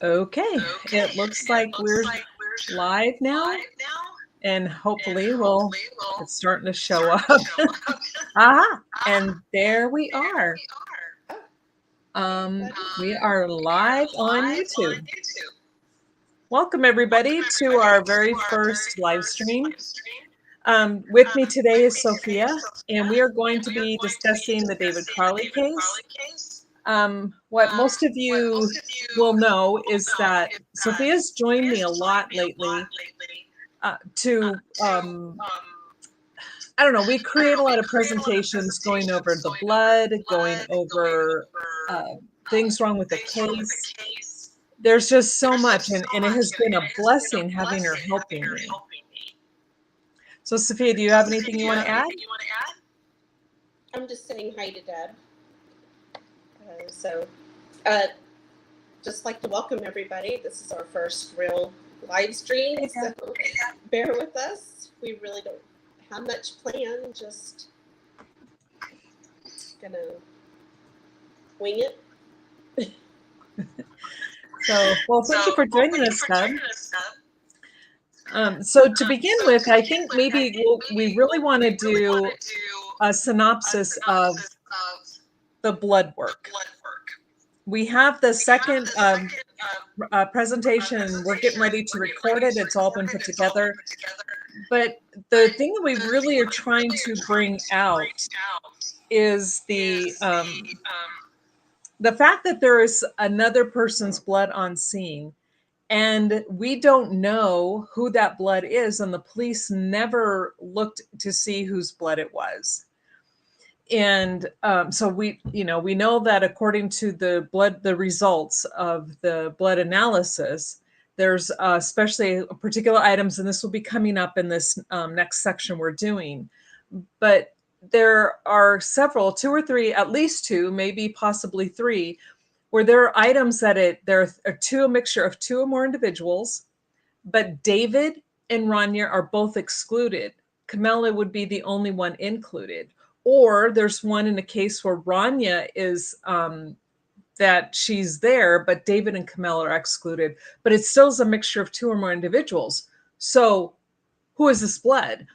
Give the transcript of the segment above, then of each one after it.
Okay, it looks like we're live now, and hopefully it's starting to show up. Aha, and there we are. We are live on YouTube. Welcome everybody to our very first live stream. With me today is Sophia, and we are going to be discussing the David Crowley case. What most of you will know is that Sophia's joined me a lot lately I don't know, we create a lot of presentations going over the blood, going over things wrong with the case. There's just so much, and it has been a blessing having her helping me. So Sophia, do you have anything you want to add? I'm just saying hi to Deb. Just like to welcome everybody. This is our first real live stream, so bear with us. We really don't have much planned, just gonna wing it. So, well, thank you for joining us, Deb. So to begin with, I think maybe we really want to do a synopsis of the blood work. We have the second presentation. We're getting ready to record it. It's all been put together. But the thing that we really are trying to bring out is the fact that there is another person's blood on scene, and we don't know who that blood is, and the police never looked to see whose blood it was. And so we know that according to the results of the blood analysis, there's especially particular items, and this will be coming up in this next section we're doing. But there are several, 2 or 3, at least 2, maybe possibly 3, where there are items that there are a mixture of 2 or more individuals, but David and Rania are both excluded. Camilla would be the only one included. Or there's one in a case where Rania is that she's there, but David and Camilla are excluded. But it still is a mixture of 2 or more individuals. So who is this blood?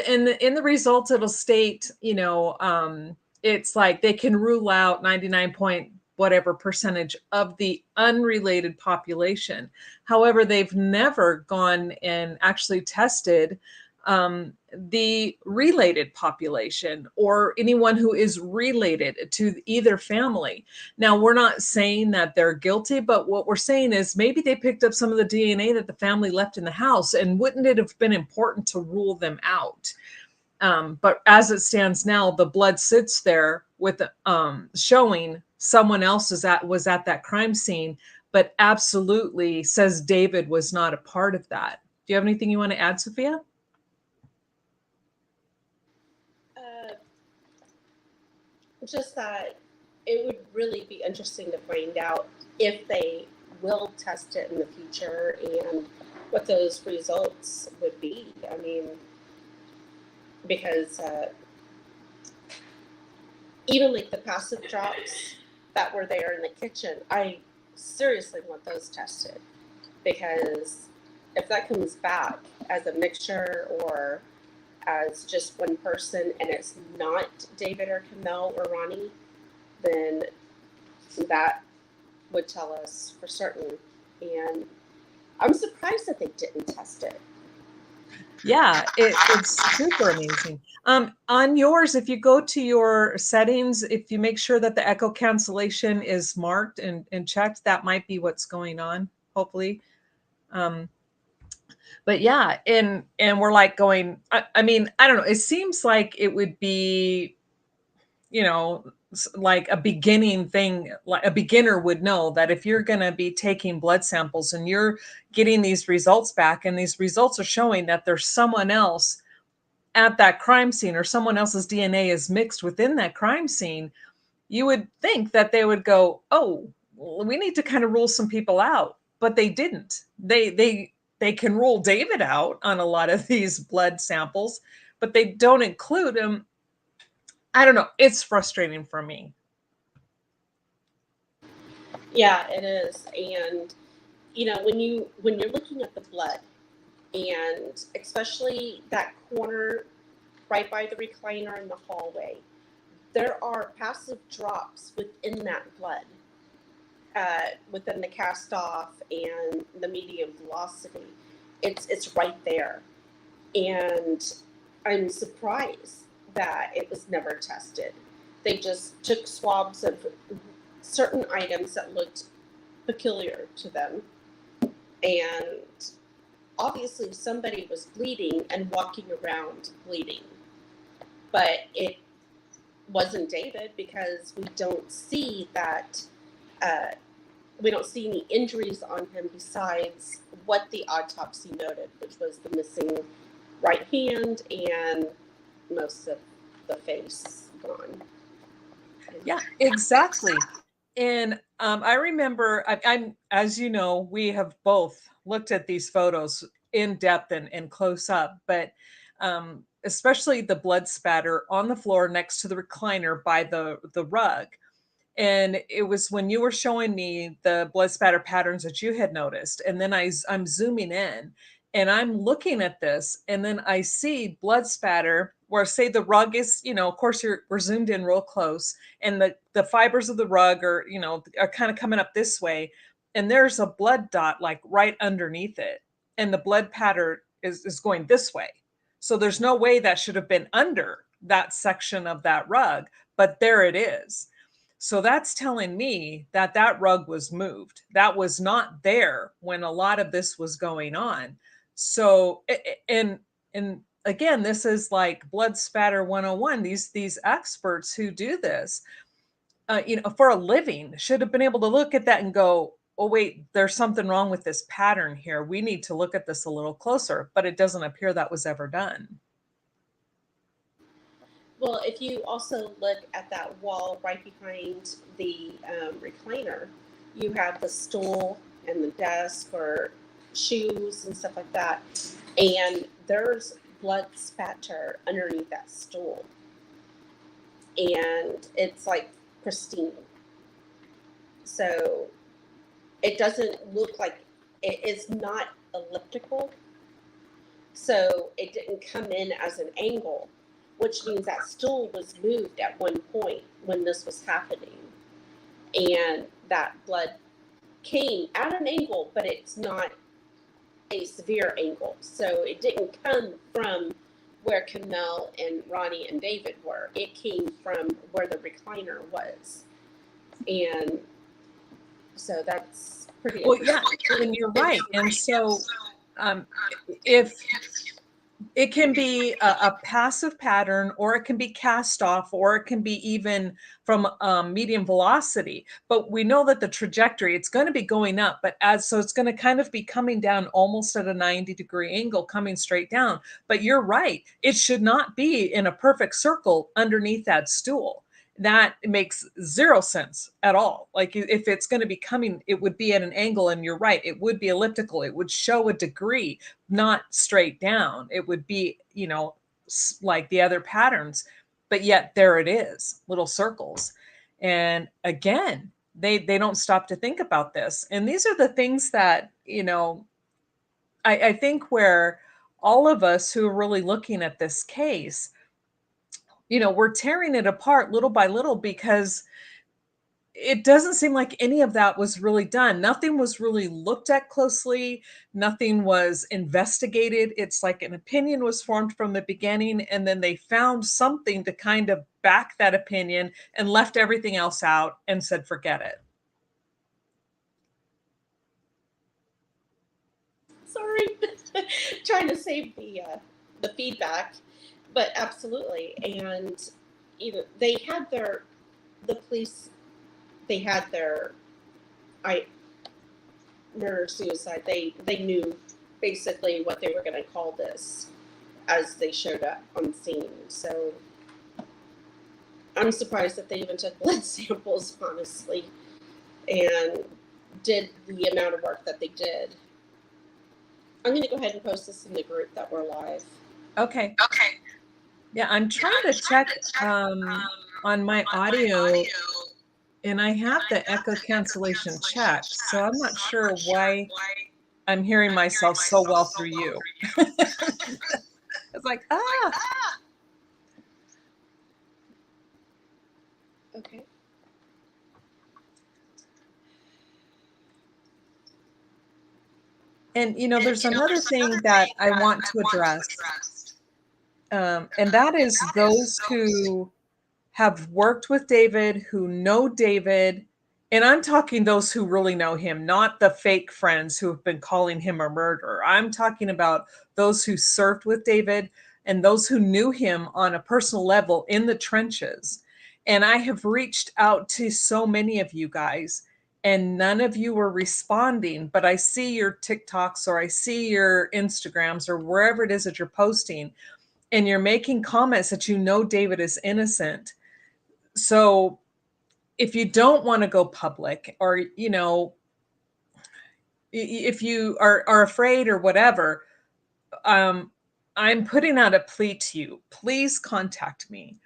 In the results, it'll state, it's like they can rule out 99 point whatever percentage of the unrelated population. However, they've never gone and actually tested the related population or anyone who is related to either family. Now, we're not saying that they're guilty, but what we're saying is maybe they picked up some of the DNA that the family left in the house, and wouldn't it have been important to rule them out? But as it stands now, the blood sits there with showing someone else was at that crime scene, but absolutely says David was not a part of that. Do you have anything you want to add, Sophia? Just that it would really be interesting to find out if they will test it in the future and what those results would be. I mean, because even like the passive drops that were there in the kitchen, I seriously want those tested, because if that comes back as a mixture or as just one person and it's not David or Camille or Ronnie, then that would tell us for certain. And I'm surprised that they didn't test it. Yeah, it's super amazing. On yours, if you go to your settings, if you make sure that the echo cancellation is marked and checked, that might be what's going on, hopefully. But yeah, and we're like going, I mean, I don't know. It seems like it would be, like a beginning thing, like a beginner would know that if you're going to be taking blood samples and you're getting these results back, and these results are showing that there's someone else at that crime scene, or someone else's DNA is mixed within that crime scene, you would think that they would go, oh, we need to kind of rule some people out. But they didn't. They can rule David out on a lot of these blood samples, but they don't include him. I don't know. It's frustrating for me. Yeah, it is. And when you're looking at the blood, and especially that corner right by the recliner in the hallway, there are passive drops within that blood, within the cast off and the medium velocity. It's right there, and I'm surprised that it was never tested. They just took swabs of certain items that looked peculiar to them, and obviously somebody was bleeding and walking around bleeding, but it wasn't David, because we don't see that. We don't see any injuries on him besides what the autopsy noted, which was the missing right hand and most of the face gone. Yeah, exactly. And I remember, I'm, as you know, we have both looked at these photos in depth and close up, but especially the blood spatter on the floor next to the recliner by the rug. And it was when you were showing me the blood spatter patterns that you had noticed. And then I'm zooming in and I'm looking at this, and then I see blood spatter where, say, the rug is, of course we're zoomed in real close, and the fibers of the rug are kind of coming up this way. And there's a blood dot like right underneath it. And the blood pattern is going this way. So there's no way that should have been under that section of that rug, but there it is. So that's telling me that that rug was moved. That was not there when a lot of this was going on. So, and again, this is like blood spatter 101. These experts who do this, for a living should have been able to look at that and go, oh, wait, there's something wrong with this pattern here. We need to look at this a little closer, but it doesn't appear that was ever done. Well, if you also look at that wall right behind the recliner, you have the stool and the desk or shoes and stuff like that. And there's blood spatter underneath that stool. And it's like pristine. So it doesn't look like, it is not elliptical. So it didn't come in as an angle, which means that stool was moved at one point when this was happening. And that blood came at an angle, but it's not a severe angle. So it didn't come from where Kamel and Ronnie and David were. It came from where the recliner was. And so that's pretty yeah, and you're right. And so if it can be a passive pattern, or it can be cast off, or it can be even from medium velocity. But we know that the trajectory, it's going to be going up, so it's going to kind of be coming down almost at a 90-degree angle, coming straight down. But you're right. It should not be in a perfect circle underneath that stool. That makes zero sense at all. Like, if it's going to be coming, it would be at an angle, and you're right, it would be elliptical. It would show a degree, not straight down. It would be, like the other patterns, but yet there it is, little circles. And again, they don't stop to think about this. And these are the things that, I think where all of us who are really looking at this case, we're tearing it apart little by little, because it doesn't seem like any of that was really done. Nothing was really looked at closely. Nothing was investigated. It's like an opinion was formed from the beginning, and then they found something to kind of back that opinion and left everything else out and said, forget it. Sorry, trying to save the feedback. But absolutely. And they had the police, they had their murder suicide. They knew basically what they were going to call this as they showed up on scene. So I'm surprised that they even took blood samples, honestly, and did the amount of work that they did. I'm going to go ahead and post this in the group that we're live. Okay. Yeah, I'm trying to check on my audio And I have the echo cancellation checked, so I'm not sure why I'm hearing myself so well through you. It's like, Okay. And, there's another thing that I want to address, and that is those who have worked with David, who know David, and I'm talking those who really know him, not the fake friends who have been calling him a murderer. I'm talking about those who served with David and those who knew him on a personal level in the trenches. And I have reached out to so many of you guys, and none of you were responding, but I see your TikToks or I see your Instagrams or wherever it is that you're posting, and you're making comments that David is innocent. So if you don't want to go public, or if you are afraid or whatever, I'm putting out a plea to you. Please contact me.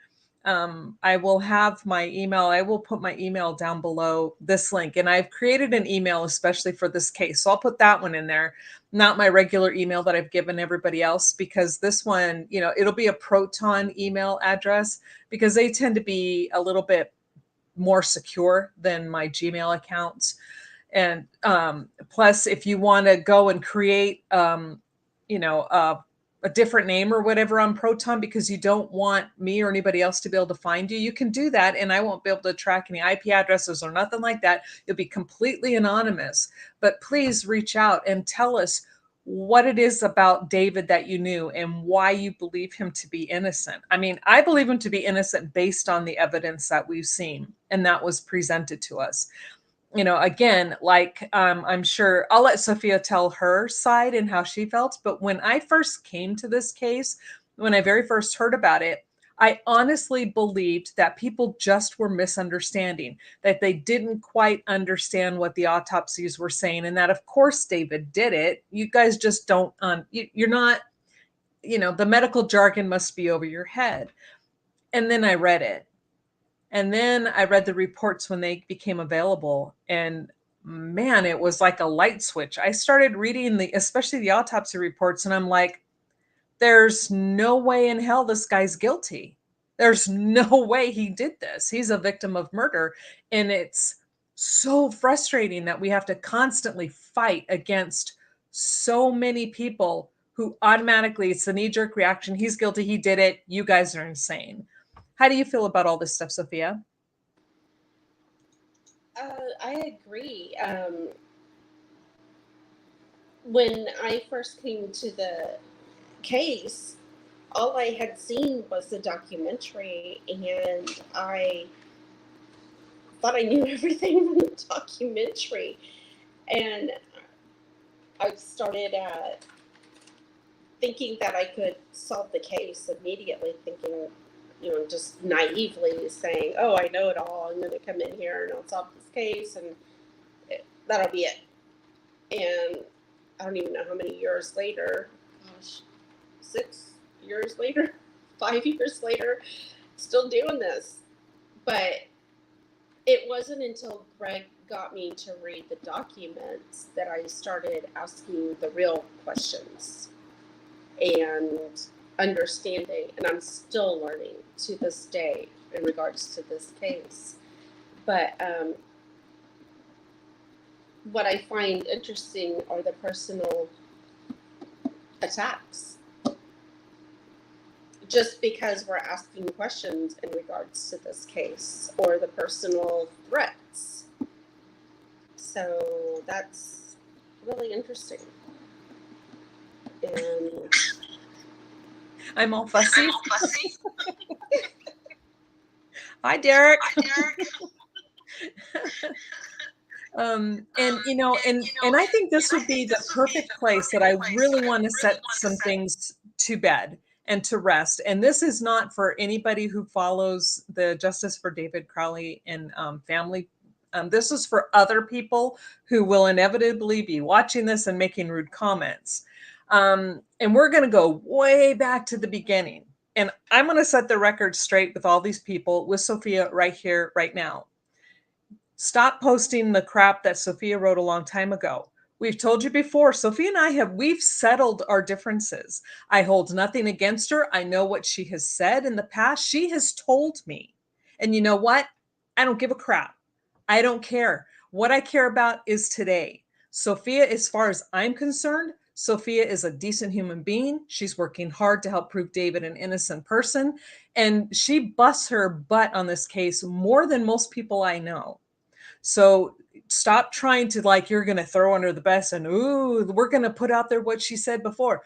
I will have my email. I will put my email down below this link, and I've created an email especially for this case, so I'll put that one in there, not my regular email that I've given everybody else, because this one, it'll be a Proton email address, because they tend to be a little bit more secure than my Gmail accounts. And plus, if you want to go and create, a different name or whatever on Proton, because you don't want me or anybody else to be able to find you, you can do that. And I won't be able to track any IP addresses or nothing like that. You'll be completely anonymous. But please reach out and tell us what it is about David that you knew and why you believe him to be innocent. I mean, I believe him to be innocent based on the evidence that we've seen and that was presented to us. Again, like, I'm sure I'll let Sophia tell her side and how she felt. But when I first came to this case, when I very first heard about it, I honestly believed that people just were misunderstanding, that they didn't quite understand what the autopsies were saying, and that, of course, David did it. You guys just don't, you're not, the medical jargon must be over your head. And then I read it. And then I read the reports when they became available, and man, it was like a light switch. I started reading especially the autopsy reports, and I'm like, there's no way in hell this guy's guilty. There's no way he did this. He's a victim of murder. And it's so frustrating that we have to constantly fight against so many people who automatically, it's a knee-jerk reaction. He's guilty. He did it. You guys are insane. How do you feel about all this stuff, Sophia? I agree. When I first came to the case, all I had seen was the documentary, and I thought I knew everything from the documentary. And I started thinking that I could solve the case immediately, thinking, just naively saying, oh, I know it all. I'm going to come in here and I'll solve this case, and that'll be it. And I don't even know how many years later, 6 years later, 5 years later, still doing this. But it wasn't until Greg got me to read the documents that I started asking the real questions and understanding, and I'm still learning to this day in regards to this case. But what I find interesting are the personal attacks. Just because we're asking questions in regards to this case, or the personal threats. So that's really interesting. And I'm all fussy. Hi, Derek. And I think this would be the perfect place that I really want to set some things to bed and to rest. And this is not for anybody who follows the Justice for David Crowley and family. This is for other people who will inevitably be watching this and making rude comments. And we're going to go way back to the beginning. And I'm going to set the record straight with all these people, with Sophia right here, right now. Stop posting the crap that Sophia wrote a long time ago. We've told you before, Sophia and we've settled our differences. I hold nothing against her. I know what she has said in the past. She has told me. And you know what? I don't give a crap. I don't care. What I care about is today. Sophia, as far as I'm concerned, Sophia is a decent human being. She's working hard to help prove David an innocent person. And she busts her butt on this case more than most people I know. So stop trying to like you're going to throw under the bus and ooh, we're going to put out there what she said before.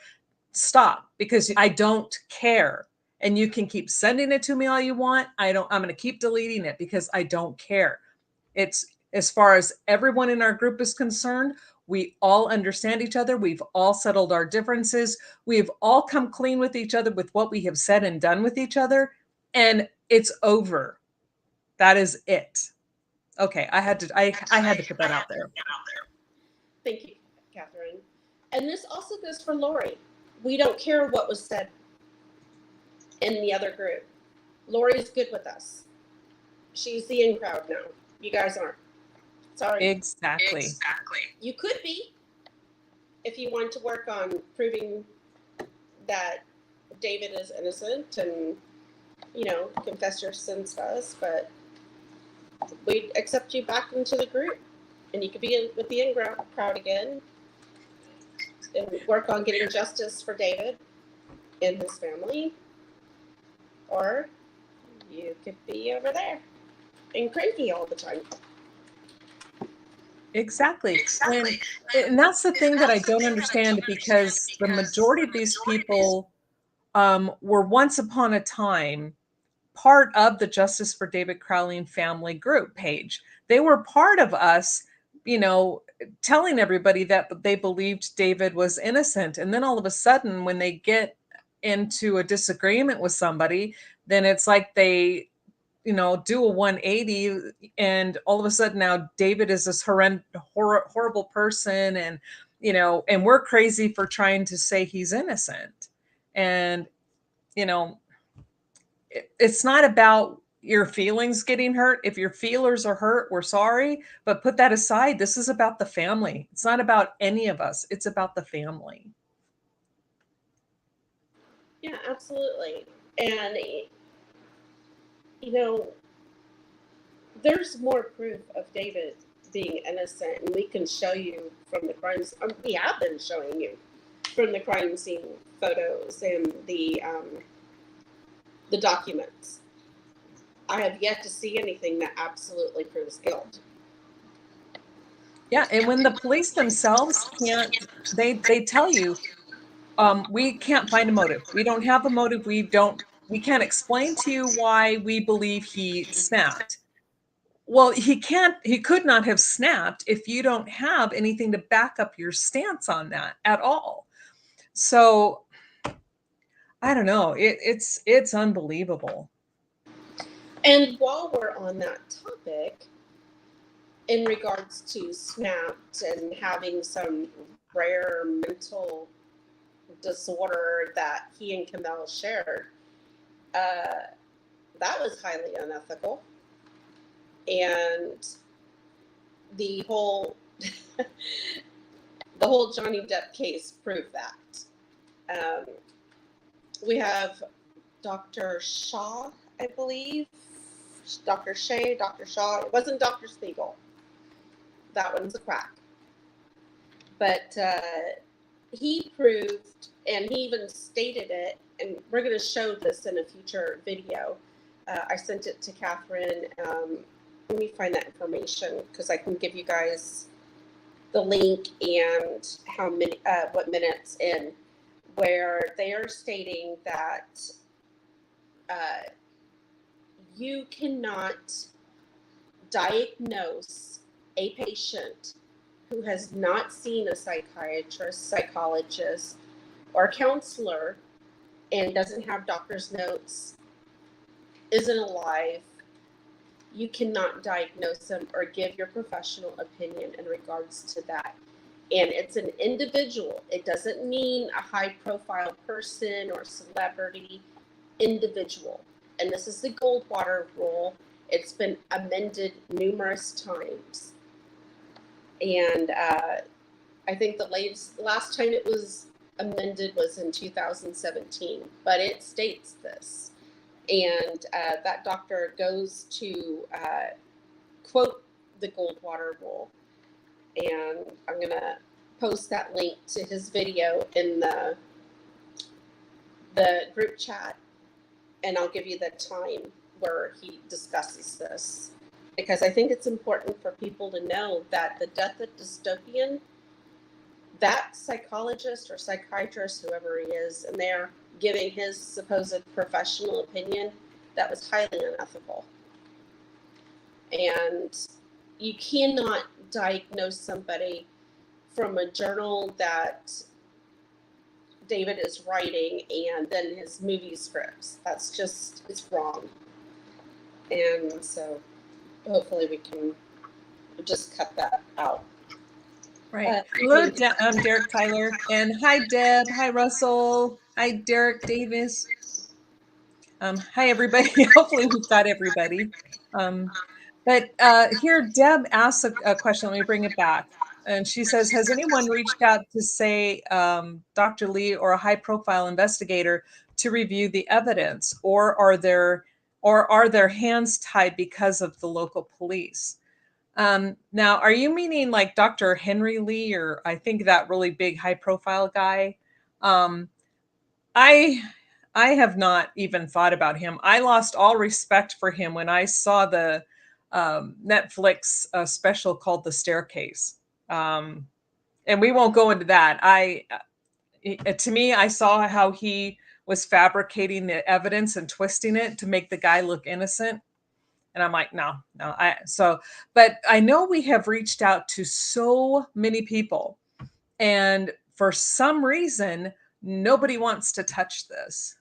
Stop, because I don't care. And you can keep sending it to me all you want. I'm going to keep deleting it because I don't care. It's as far as everyone in our group is concerned, we all understand each other. We've all settled our differences. We've all come clean with each other with what we have said and done with each other. And it's over. That is it. Okay, I had to put that out there. Thank you, Catherine. And this also goes for Lori. We don't care what was said in the other group. Lori is good with us. She's the in crowd now. You guys aren't. Sorry. Exactly. You could be if you want to work on proving that David is innocent and, confess your sins to us, but we'd accept you back into the group and you could be with the in crowd again and work on getting justice for David and his family. Or you could be over there and cranky all the time. Exactly. And that's the thing that I don't understand, because the majority of these people were once upon a time part of the Justice for David Crowley and Family group page. They were part of us, telling everybody that they believed David was innocent. And then all of a sudden, when they get into a disagreement with somebody, then it's like they do a 180, and all of a sudden now David is this horrible person, and and we're crazy for trying to say he's innocent. And it's not about your feelings getting hurt. If your feelers are hurt, we're sorry, but put that aside. This is about the family. It's not about any of us. It's about the family. Yeah, absolutely. And there's more proof of David being innocent, and we can show you from the crimes. We have been showing you from the crime scene photos and the documents. I have yet to see anything that absolutely proves guilt. Yeah, and when the police themselves can't, they tell you, we can't find a motive. We don't have a motive. We can't explain to you why we believe he snapped. Well, he could not have snapped if you don't have anything to back up your stance on that at all. So I don't know. It's unbelievable. And while we're on that topic, in regards to snapped and having some rare mental disorder that he and Kamel shared, that was highly unethical. And the whole Johnny Depp case proved that. We have Dr. Shaw, I believe. Dr. Shaw. It wasn't Dr. Spiegel. That one's a quack. But he proved, and he even stated it, and we're going to show this in a future video. I sent it to Catherine. Let me find that information because I can give you guys the link and how many, what minutes in, where they are stating that you cannot diagnose a patient who has not seen a psychiatrist, psychologist, or counselor and doesn't have doctor's notes, isn't alive. You cannot diagnose them or give your professional opinion in regards to that. And it's an individual. It doesn't mean a high-profile person or celebrity. Individual. And this is the Goldwater rule. It's been amended numerous times. And I think the last time it was amended was in 2017, but it states this. And that doctor goes to quote the Goldwater rule. And I'm going to post that link to his video in the group chat, and I'll give you the time where he discusses this, because I think it's important for people to know that the death of dystopian, that psychologist or psychiatrist, whoever he is, and they're giving his supposed professional opinion, that was highly unethical. And you cannot diagnose somebody from a journal that David is writing and then his movie scripts. That's just, it's wrong. And so hopefully we can just cut that out. Right. Hello, Derek Tyler. And hi, Deb. Hi, Russell. Hi, Derek Davis. Hi, everybody. Hopefully we've got everybody. But here, Deb asks a question. Let me bring it back. And she says, has anyone reached out to, say, Dr. Lee or a high-profile investigator to review the evidence, or are their hands tied because of the local police? Now, are you meaning like Dr. Henry Lee, or I think that really big high-profile guy? I have not even thought about him. I lost all respect for him when I saw the Netflix special called The Staircase. And we won't go into that. To me, I saw how he was fabricating the evidence and twisting it to make the guy look innocent. And I'm like, no. But I know we have reached out to so many people, and for some reason, nobody wants to touch this.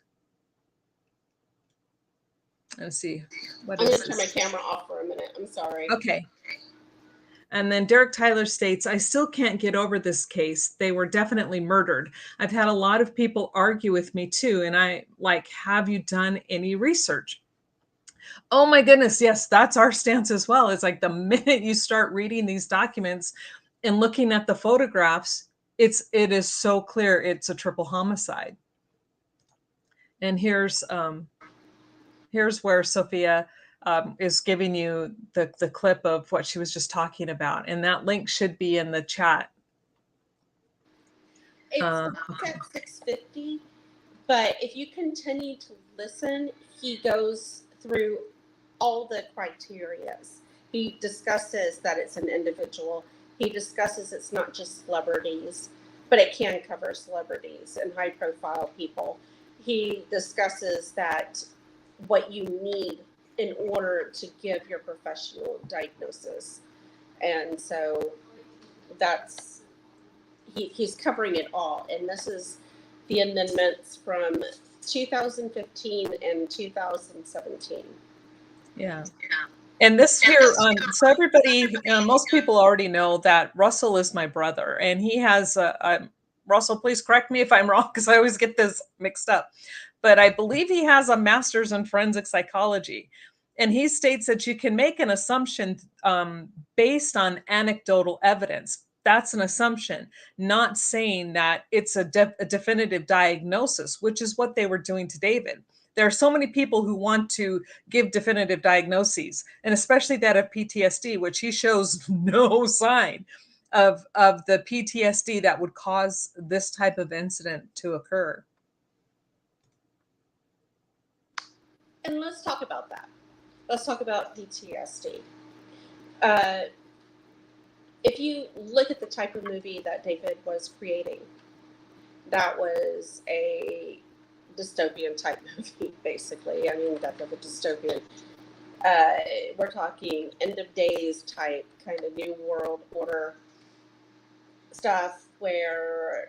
Let's see. I'm going to turn my camera off for a minute. I'm sorry. Okay. And then Derek Tyler states, I still can't get over this case. They were definitely murdered. I've had a lot of people argue with me too. And I like, have you done any research? Oh my goodness. Yes, that's our stance as well. It's like the minute you start reading these documents and looking at the photographs, it is so clear it's a triple homicide. And here's where Sophia is giving you the clip of what she was just talking about. And that link should be in the chat. It's at 6:50, but if you continue to listen, he goes through all the criterias. He discusses that it's an individual. He discusses it's not just celebrities, but it can cover celebrities and high-profile people. He discusses that what you need in order to give your professional diagnosis. And so that's, he's covering it all. And this is the amendments from 2015 and 2017. Yeah. And this here, so everybody, most people already know that Russell is my brother, and he has Russell, please correct me if I'm wrong, because I always get this mixed up. But I believe he has a master's in forensic psychology. And he states that you can make an assumption based on anecdotal evidence. That's an assumption, not saying that it's a definitive diagnosis, which is what they were doing to David. There are so many people who want to give definitive diagnoses, and especially that of PTSD, which he shows no sign of the PTSD that would cause this type of incident to occur. And let's talk about that. Let's talk about PTSD. If you look at the type of movie that David was creating, that was a dystopian type movie, basically. I mean, death of a dystopian. We're talking end of days type, kind of new world order stuff where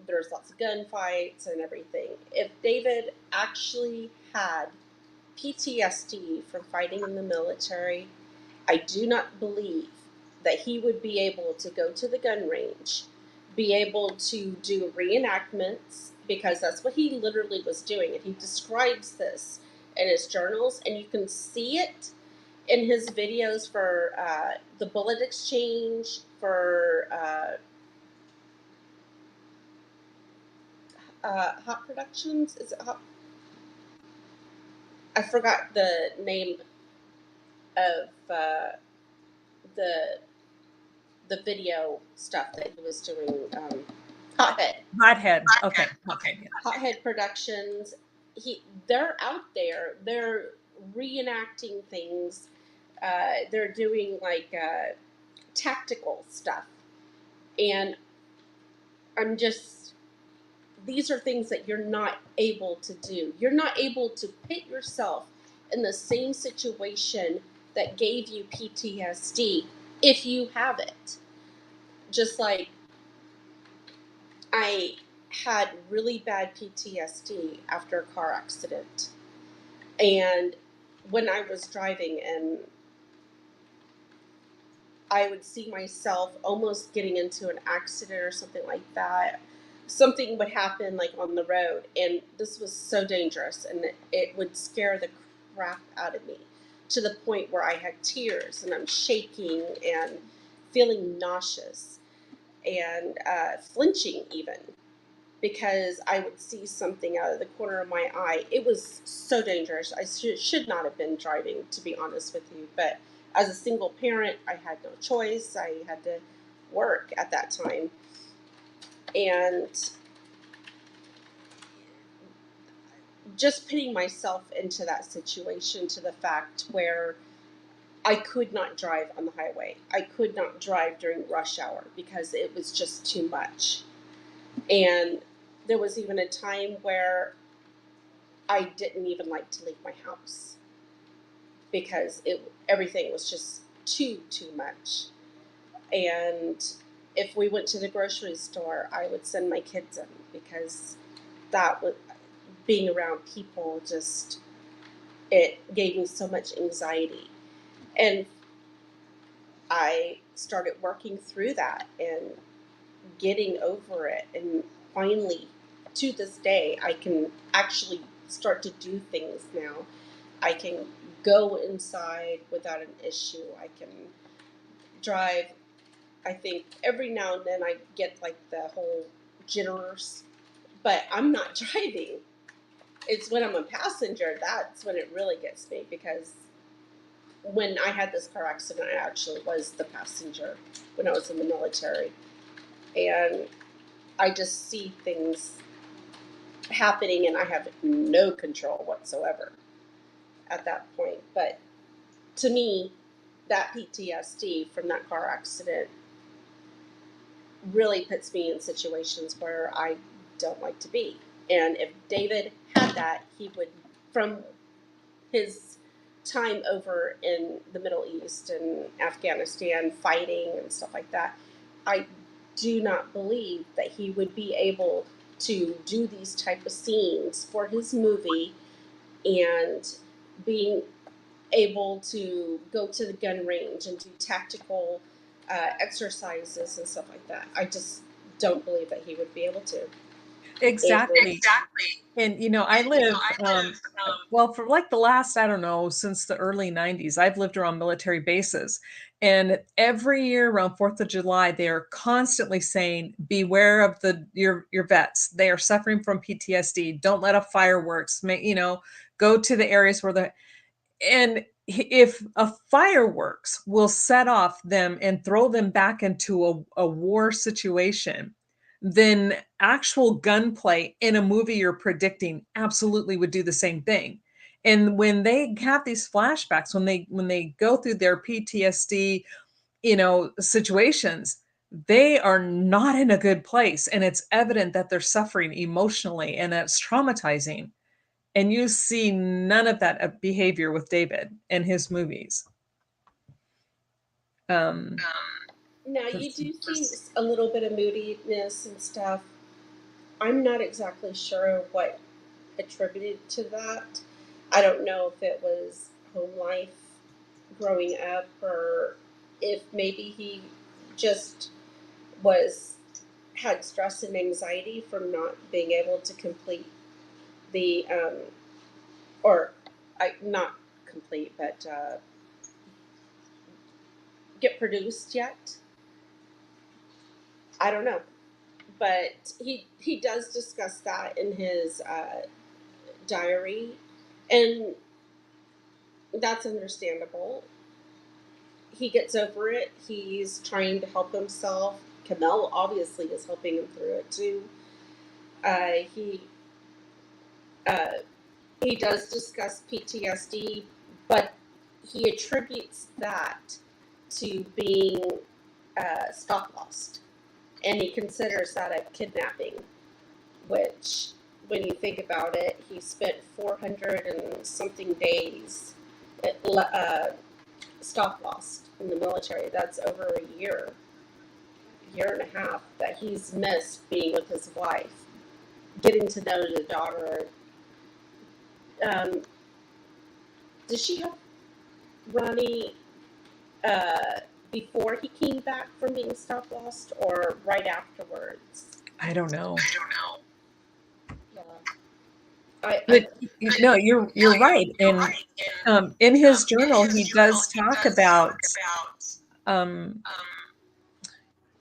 there's lots of gunfights and everything. If David actually had PTSD from fighting in the military, I do not believe that he would be able to go to the gun range, be able to do reenactments, because that's what he literally was doing. And he describes this in his journals, and you can see it in his videos for the bullet exchange, for Hot Productions. Is it Hot? I forgot the name of the the video stuff that he was doing. Hothead. Hothead. Okay. Hothead. Yeah. Hothead Productions. They're out there. They're reenacting things. They're doing like tactical stuff, and I'm just, these are things that you're not able to do. You're not able to put yourself in the same situation that gave you PTSD if you have it. Just like I had really bad PTSD after a car accident. And when I was driving and I would see myself almost getting into an accident or something like that, something would happen like on the road, and this was so dangerous, and it would scare the crap out of me to the point where I had tears and I'm shaking and feeling nauseous and flinching even, because I would see something out of the corner of my eye. It was so dangerous. I should not have been driving, to be honest with you. But as a single parent, I had no choice. I had to work at that time. And just putting myself into that situation, to the fact where I could not drive on the highway. I could not drive during rush hour because it was just too much. And there was even a time where I didn't even like to leave my house because everything was just too much. And if we went to the grocery store, I would send my kids in, because that was, being around people, just, it gave me so much anxiety. And I started working through that and getting over it, and finally, to this day, I can actually start to do things now. I can go inside without an issue. I can drive. I think every now and then I get like the whole jitters, but I'm not driving. It's when I'm a passenger, that's when it really gets me, because when I had this car accident, I actually was the passenger when I was in the military. And I just see things happening and I have no control whatsoever at that point. But to me, that PTSD from that car accident really puts me in situations where I don't like to be. And if David had that, he would, from his time over in the Middle East and Afghanistan fighting and stuff like that, I do not believe that he would be able to do these type of scenes for his movie and being able to go to the gun range and do tactical exercises and stuff like that. I just don't believe that he would be able to. Exactly. Exactly. And I live, well, for like the last, I don't know, since the early 90s, I've lived around military bases. And every year around 4th of July, they are constantly saying, beware of your vets. They are suffering from PTSD. Don't let off fireworks. Go to the areas where and if a fireworks will set off them and throw them back into a war situation, then actual gunplay in a movie you're predicting absolutely would do the same thing. And when they have these flashbacks, when they go through their PTSD, situations, they are not in a good place, and it's evident that they're suffering emotionally, and it's traumatizing. And you see none of that behavior with David in his movies. Now, you do see a little bit of moodiness and stuff. I'm not exactly sure what attributed to that. I don't know if it was home life growing up, or if maybe he just was had stress and anxiety from not being able to complete the or I not complete, but get produced yet. I don't know, but he does discuss that in his diary, and that's understandable. He gets over it. He's trying to help himself. Kamel obviously is helping him through it too. Uh, he uh, he does discuss PTSD, but he attributes that to being stop lost, and he considers that a kidnapping. Which, when you think about it, he spent 400 and something days at, stop lost in the military. That's over a year and a half that he's missed being with his wife, getting to know the daughter. Um, did she have Ronnie before he came back from being stop lost, or right afterwards? I don't know. Yeah. But no, you're right. And in his journal, he does talk about.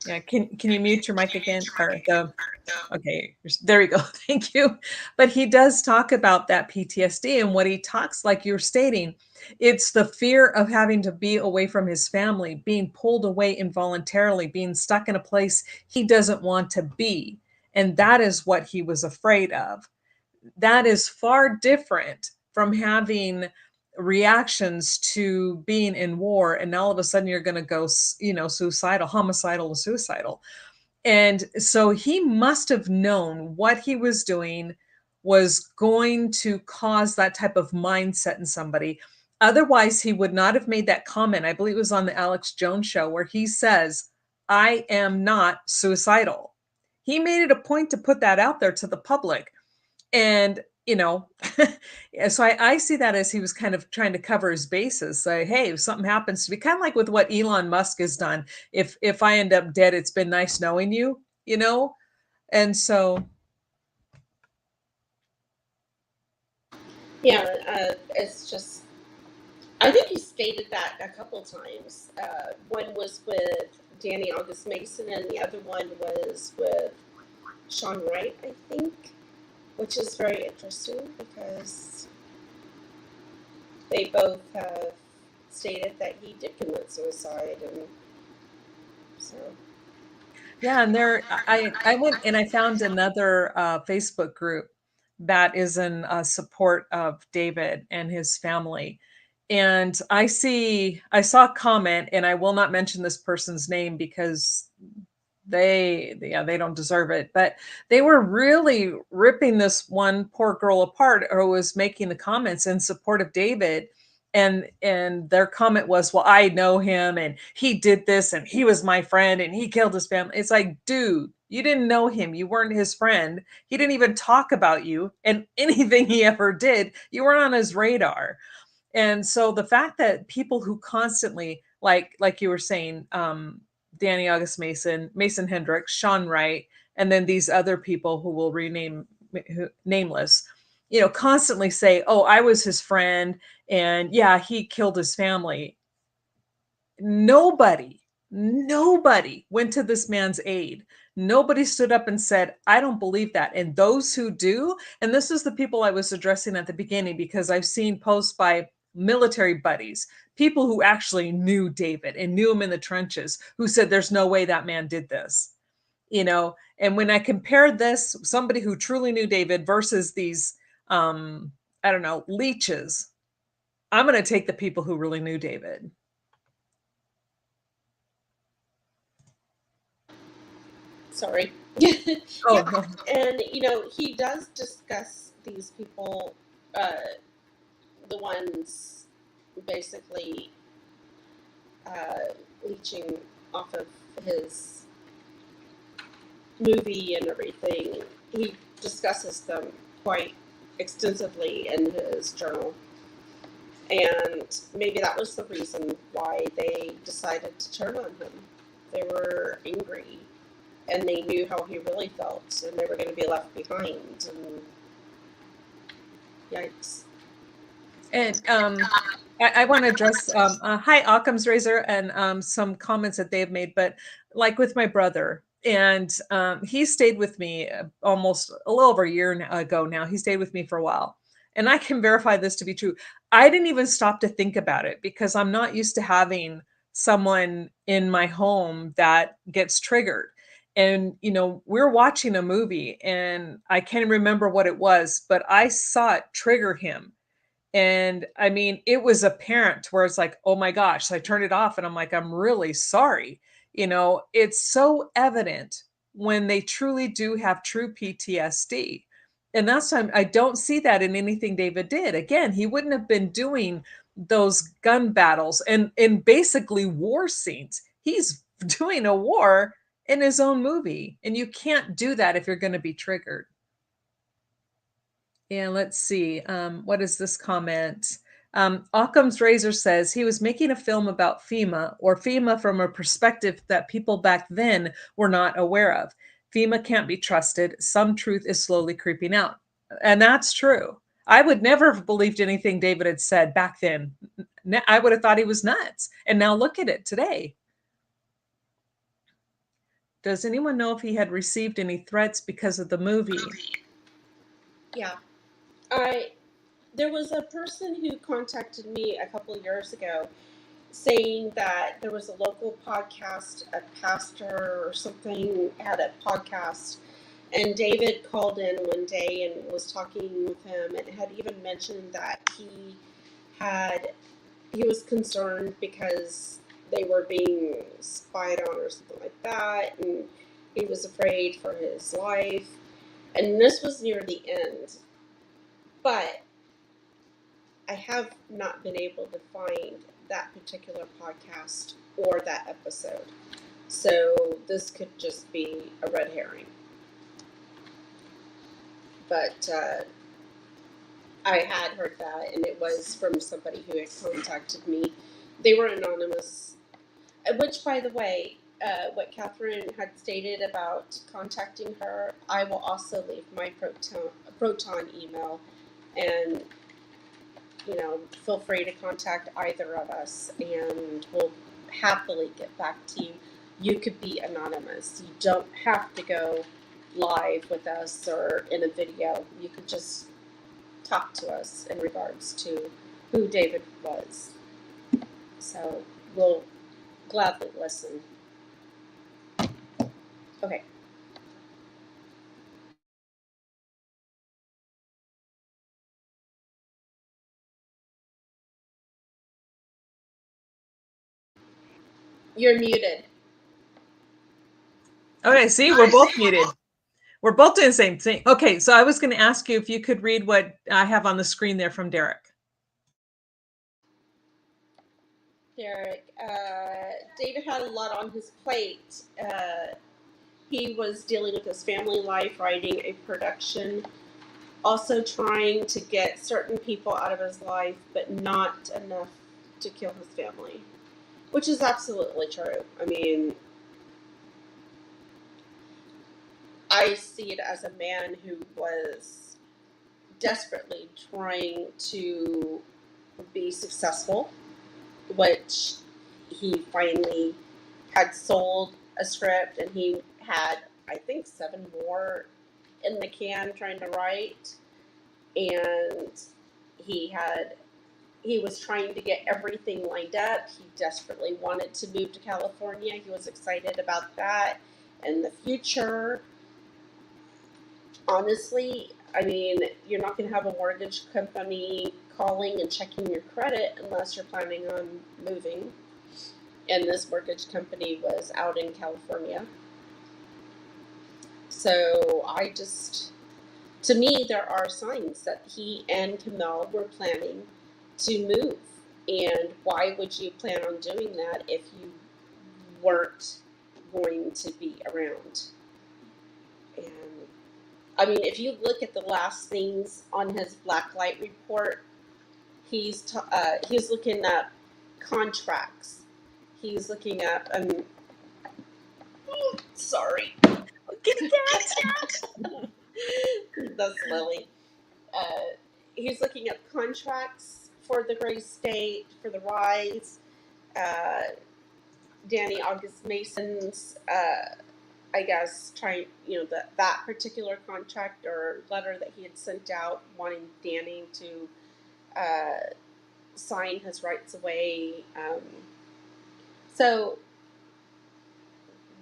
Yeah, can you mute your mic again? Or the okay, there you go. Thank you. But he does talk about that PTSD, and what he talks, like you're stating, it's the fear of having to be away from his family, being pulled away involuntarily, being stuck in a place he doesn't want to be. And that is what he was afraid of. That is far different from having reactions to being in war, and all of a sudden you're going to go, suicidal, homicidal, and suicidal. And so he must have known what he was doing was going to cause that type of mindset in somebody. Otherwise, he would not have made that comment. I believe it was on the Alex Jones show where he says, I am not suicidal. He made it a point to put that out there to the public. And, so I see that as he was kind of trying to cover his bases, say, hey, if something happens to me, kind of like with what Elon Musk has done. If I end up dead, it's been nice knowing you, And so. Yeah, it's just, I think he stated that a couple times. One was with Danny August Mason, and the other one was with Sean Wright, I think, which is very interesting because they both have stated that he did commit suicide, and so. Yeah, and I went and I found another Facebook group that is in support of David and his family. And I saw a comment, and I will not mention this person's name because they don't deserve it, but they were really ripping this one poor girl apart, or was making the comments in support of David. And their comment was, well, I know him, and he did this, and he was my friend, and he killed his family. It's like, dude, you didn't know him. You weren't his friend. He didn't even talk about you, and anything he ever did, you weren't on his radar. And so the fact that people who constantly, like you were saying, Danny August Mason, Mason Hendricks, Sean Wright, and then these other people who will rename nameless, constantly say, oh, I was his friend, and yeah, he killed his family. Nobody went to this man's aid. Nobody stood up and said, I don't believe that. And those who do, and this is the people I was addressing at the beginning, because I've seen posts by military buddies, people who actually knew David and knew him in the trenches, who said there's no way that man did this. And when I compared this, somebody who truly knew David versus these I don't know, leeches, I'm going to take the people who really knew David. Sorry. Oh, Yeah. no. And he does discuss these people, the ones basically leeching off of his movie and everything. He discusses them quite extensively in his journal. And maybe that was the reason why they decided to turn on him. They were angry, and they knew how he really felt, and they were going to be left behind. And yikes. And I want to address hi Occam's Razor and some comments that they've made, but like with my brother, and he stayed with me almost a little over a year ago now. He stayed with me for a while, and I can verify this to be true. I didn't even stop to think about it because I'm not used to having someone in my home that gets triggered. And we're watching a movie, and I can't remember what it was, but I saw it trigger him. And I mean, it was apparent where it's like, oh my gosh. So I turned it off and I'm like, I'm really sorry. It's so evident when they truly do have true PTSD. And that's why I don't see that in anything David did. Again, he wouldn't have been doing those gun battles and in basically war scenes. He's doing a war in his own movie. And you can't do that if you're going to be triggered. And let's see, what is this comment? Occam's Razor says he was making a film about FEMA from a perspective that people back then were not aware of. FEMA can't be trusted. Some truth is slowly creeping out. And that's true. I would never have believed anything David had said back then. I would have thought he was nuts. And now look at it today. Does anyone know if he had received any threats because of the movie? Yeah. There was a person who contacted me a couple of years ago saying that there was a local podcast, a pastor or something had a podcast, and David called in one day and was talking with him and had even mentioned that he was concerned because they were being spied on or something like that, and he was afraid for his life. And this was near the end. But I have not been able to find that particular podcast or that episode. So this could just be a red herring. But I had heard that, and it was from somebody who had contacted me. They were anonymous, which, by the way, what Catherine had stated about contacting her, I will also leave my Proton email, and feel free to contact either of us, and we'll happily get back to you. You could be anonymous. You don't have to go live with us or in a video. You could just talk to us in regards to who David was. So we'll gladly listen. Okay. You're muted. Okay, see, we're both muted. We're both doing the same thing. Okay, so I was going to ask you if you could read what I have on the screen there from Derek. Derek, David had a lot on his plate. He was dealing with his family life, writing a production, also trying to get certain people out of his life, but not enough to kill his family, which is absolutely true. I mean, I see it as a man who was desperately trying to be successful, which he finally had sold a script, and he had, I think, 7 more in the can trying to write. And he was trying to get everything lined up. He desperately wanted to move to California. He was excited about that and the future. Honestly, I mean, you're not going to have a mortgage company calling and checking your credit unless you're planning on moving. And this mortgage company was out in California. So to me, there are signs that he and Camille were planning to move. And why would you plan on doing that if you weren't going to be around? And I mean, if you look at the last things on his blacklight report, he's looking up contracts. He's looking up. Sorry. Kitty cat. That's Lily. He's looking up contracts for the Gray State, for the Rise, Danny August Mason's, I guess, trying, that particular contract or letter that he had sent out wanting Danny to sign his rights away. So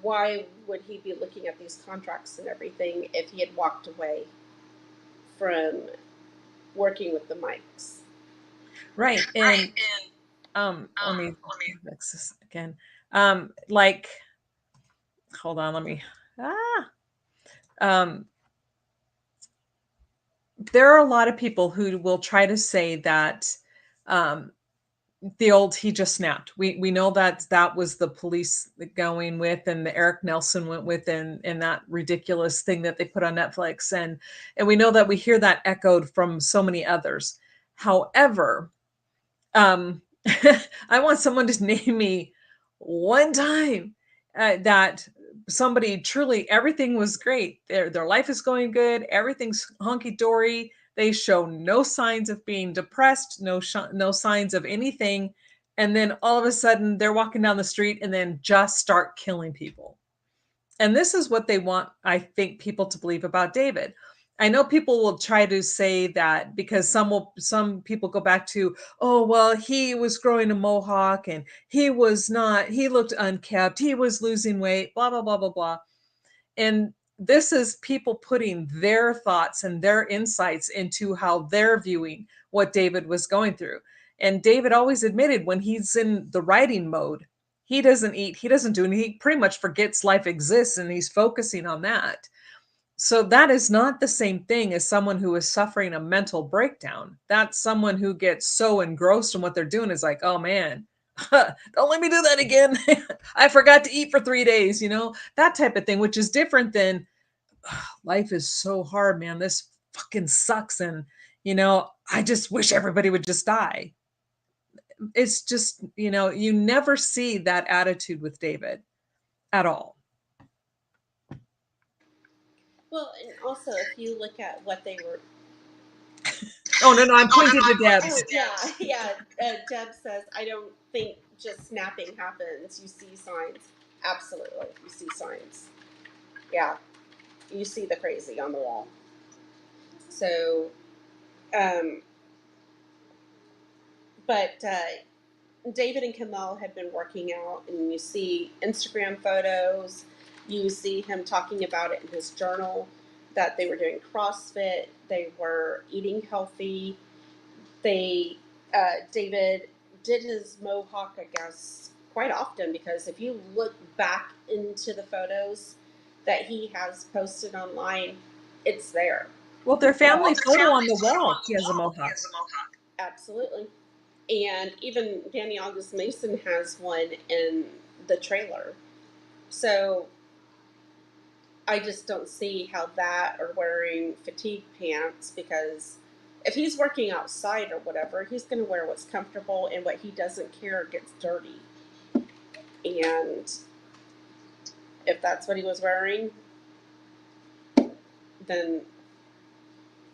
why would he be looking at these contracts and everything if he had walked away from working with the Mikes? Right. And let me fix this again. Like, hold on, let me there are a lot of people who will try to say that the old he just snapped. We know that was the police going with, and the Eric Nelson went with, and that ridiculous thing that they put on Netflix, and we know that we hear that echoed from so many others. However, I want someone to name me one time that somebody truly everything was great. Their life is going good. Everything's hunky dory. They show no signs of being depressed, no signs of anything. And then all of a sudden they're walking down the street and then just start killing people. And this is what they want, I think, people to believe about David. I know people will try to say that because some people go back to, oh, well, he was growing a mohawk and he looked unkept. He was losing weight, blah, blah, blah, blah, blah. And this is people putting their thoughts and their insights into how they're viewing what David was going through. And David always admitted when he's in the writing mode, he doesn't eat, he doesn't do anything. He pretty much forgets life exists and he's focusing on that. So that is not the same thing as someone who is suffering a mental breakdown. That's someone who gets so engrossed in what they're doing is like, oh man, don't let me do that again. I forgot to eat for 3 days, that type of thing, which is different than life is so hard, man. This fucking sucks. And, I just wish everybody would just die. It's just, you never see that attitude with David at all. Well, and also if you look at what they were. Oh, no, I'm pointing to Deb. Oh, yeah. Deb says, I don't think just snapping happens. You see signs. Absolutely. You see signs. Yeah. You see the crazy on the wall. So, but David and Kamel had been working out, and you see Instagram photos. You see him talking about it in his journal, that they were doing CrossFit. They were eating healthy. David did his mohawk, I guess, quite often, because if you look back into the photos that he has posted online, it's there. Well, their family photo on the wall, he has a mohawk. Absolutely. And even Danny August Mason has one in the trailer. So I just don't see how that, or wearing fatigue pants, because if he's working outside or whatever, he's going to wear what's comfortable, and what he doesn't care gets dirty. And if that's what he was wearing, then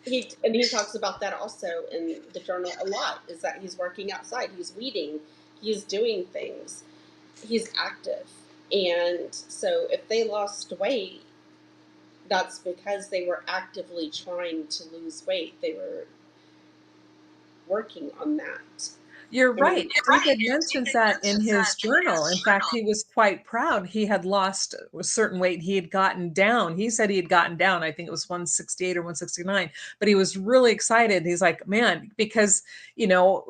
he talks about that also in the journal a lot, is that he's working outside, he's weeding, he's doing things, he's active. And so if they lost weight, that's because they were actively trying to lose weight. They were working on that. You're right. David mentions that in his journal. In fact, he was quite proud. He had lost a certain weight. He had gotten down. He said he had gotten down. I think it was 168 or 169, but he was really excited. He's like, man, because,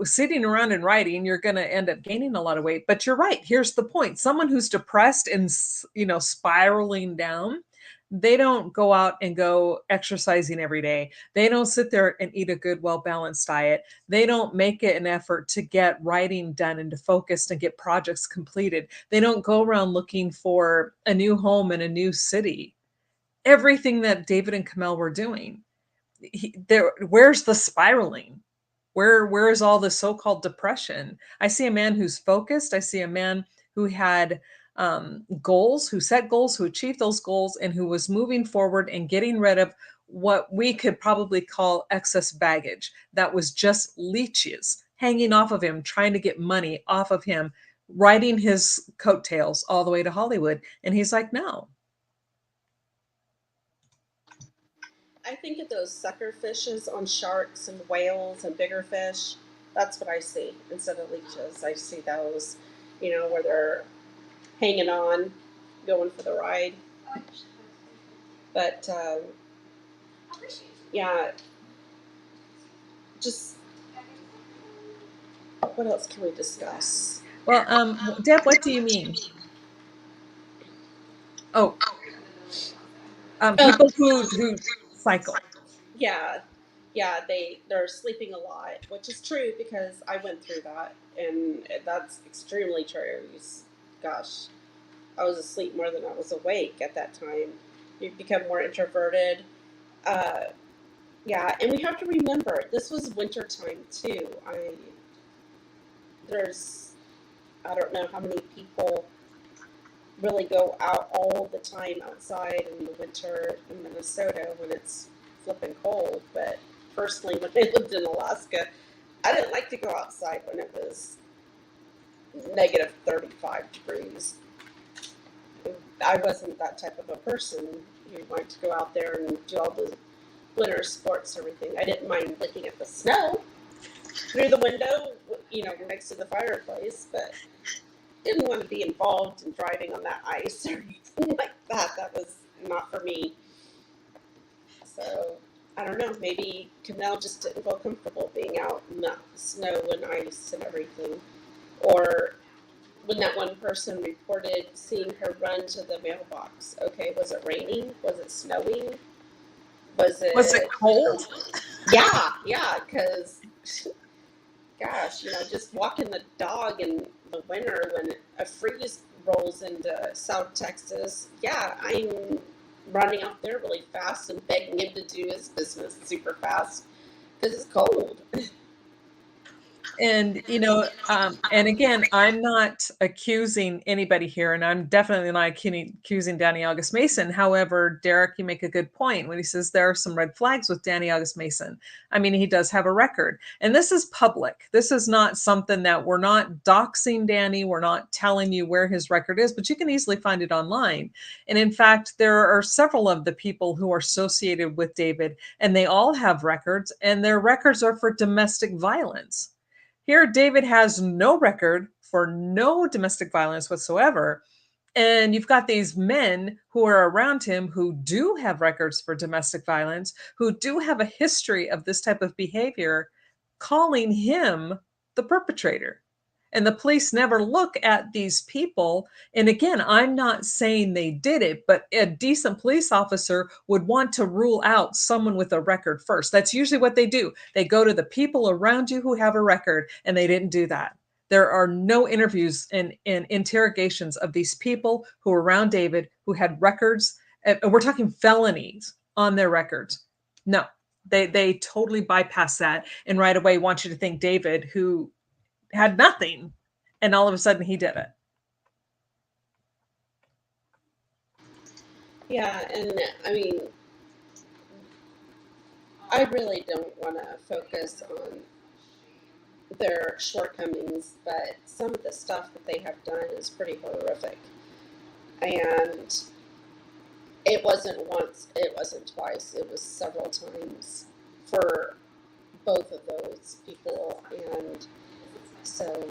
sitting around and writing, you're going to end up gaining a lot of weight. But you're right. Here's the point. Someone who's depressed and, spiraling down, they don't go out and go exercising every day. They don't sit there and eat a good, well-balanced diet. They don't make it an effort to get writing done and to focus and get projects completed. They don't go around looking for a new home in a new city. Everything that David and Kamel were doing, where's the spiraling? Where is all the so-called depression? I see a man who's focused. I see a man who had goals, who set goals, who achieved those goals, and who was moving forward and getting rid of what we could probably call excess baggage that was just leeches hanging off of him, trying to get money off of him, riding his coattails all the way to Hollywood. And he's like, no. I think of those sucker fishes on sharks and whales and bigger fish. That's what I see instead of leeches. I see those, where they're hanging on, going for the ride. But yeah, just what else can we discuss? Well, Deb, what do you mean? Oh, people who cycle. Yeah, they're sleeping a lot, which is true because I went through that, and that's extremely true. Gosh, I was asleep more than I was awake at that time. You become more introverted. Yeah, and we have to remember this was winter time too. I don't know how many people really go out all the time outside in the winter in Minnesota when it's flipping cold. But personally, when I lived in Alaska, I didn't like to go outside when it was negative 35 degrees. I wasn't that type of a person who wanted to go out there and do all the winter sports and everything. I didn't mind looking at the snow through the window, next to the fireplace, but didn't want to be involved in driving on that ice or anything like that. That was not for me. So, I don't know, maybe Camille just didn't feel comfortable being out in the snow and ice and everything. Or when that one person reported seeing her run to the mailbox. Okay, was it raining? Was it snowing? Was it cold? Yeah, because gosh, just walking the dog in the winter when a freeze rolls into South Texas, yeah, I'm running out there really fast and begging him to do his business super fast because it's cold. And, and again, I'm not accusing anybody here, and I'm definitely not accusing Danny August Mason. However, Derek, you make a good point when he says there are some red flags with Danny August Mason. I mean, he does have a record, and this is public. This is not something that we're not doxing Danny. We're not telling you where his record is, but you can easily find it online. And in fact, there are several of the people who are associated with David, and they all have records, and their records are for domestic violence. Here, David has no record for no domestic violence whatsoever. And you've got these men who are around him who do have records for domestic violence, who do have a history of this type of behavior, calling him the perpetrator. And the police never look at these people. And again, I'm not saying they did it, but a decent police officer would want to rule out someone with a record first. That's usually what they do. They go to the people around you who have a record, and they didn't do that. There are no interviews and interrogations of these people who were around David who had records. And we're talking felonies on their records. No, they totally bypass that and right away want you to think David, who had nothing, and all of a sudden he did it. Yeah, and I mean, I really don't want to focus on their shortcomings, but some of the stuff that they have done is pretty horrific. And it wasn't once, it wasn't twice, it was several times for both of those people. And so,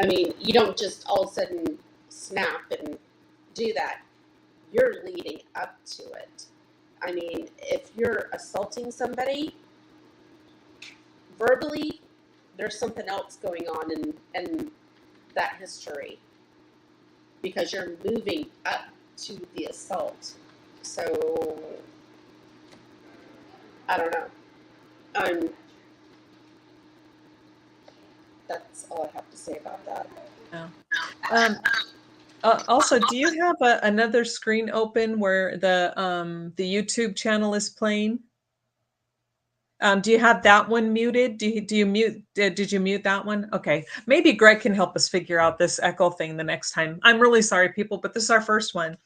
I mean, you don't just all of a sudden snap and do that. You're leading up to it. I mean, if you're assaulting somebody verbally, there's something else going on in that history because you're moving up to the assault. So, I don't know. That's all I have to say about that. Yeah. Also, do you have another screen open where the YouTube channel is playing? Do you have that one muted? Do you mute? Did you mute that one? Okay, maybe Greg can help us figure out this echo thing the next time. I'm really sorry, people, but this is our first one.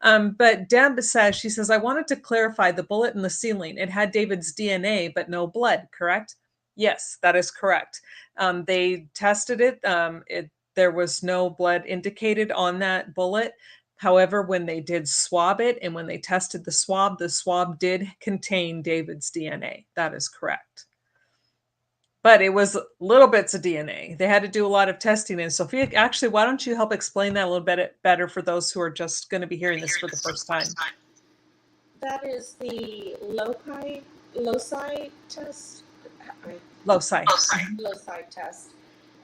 But Deb says, I wanted to clarify the bullet in the ceiling. It had David's DNA, but no blood, correct? Yes, that is correct. They tested it. There was no blood indicated on that bullet. However, when they did swab it and when they tested the swab did contain David's DNA. That is correct. But it was little bits of DNA. They had to do a lot of testing. And Sophia, actually, why don't you help explain that a little bit better for those who are just going to be hearing this for the first time? That is the loci test. Loci. Loci test.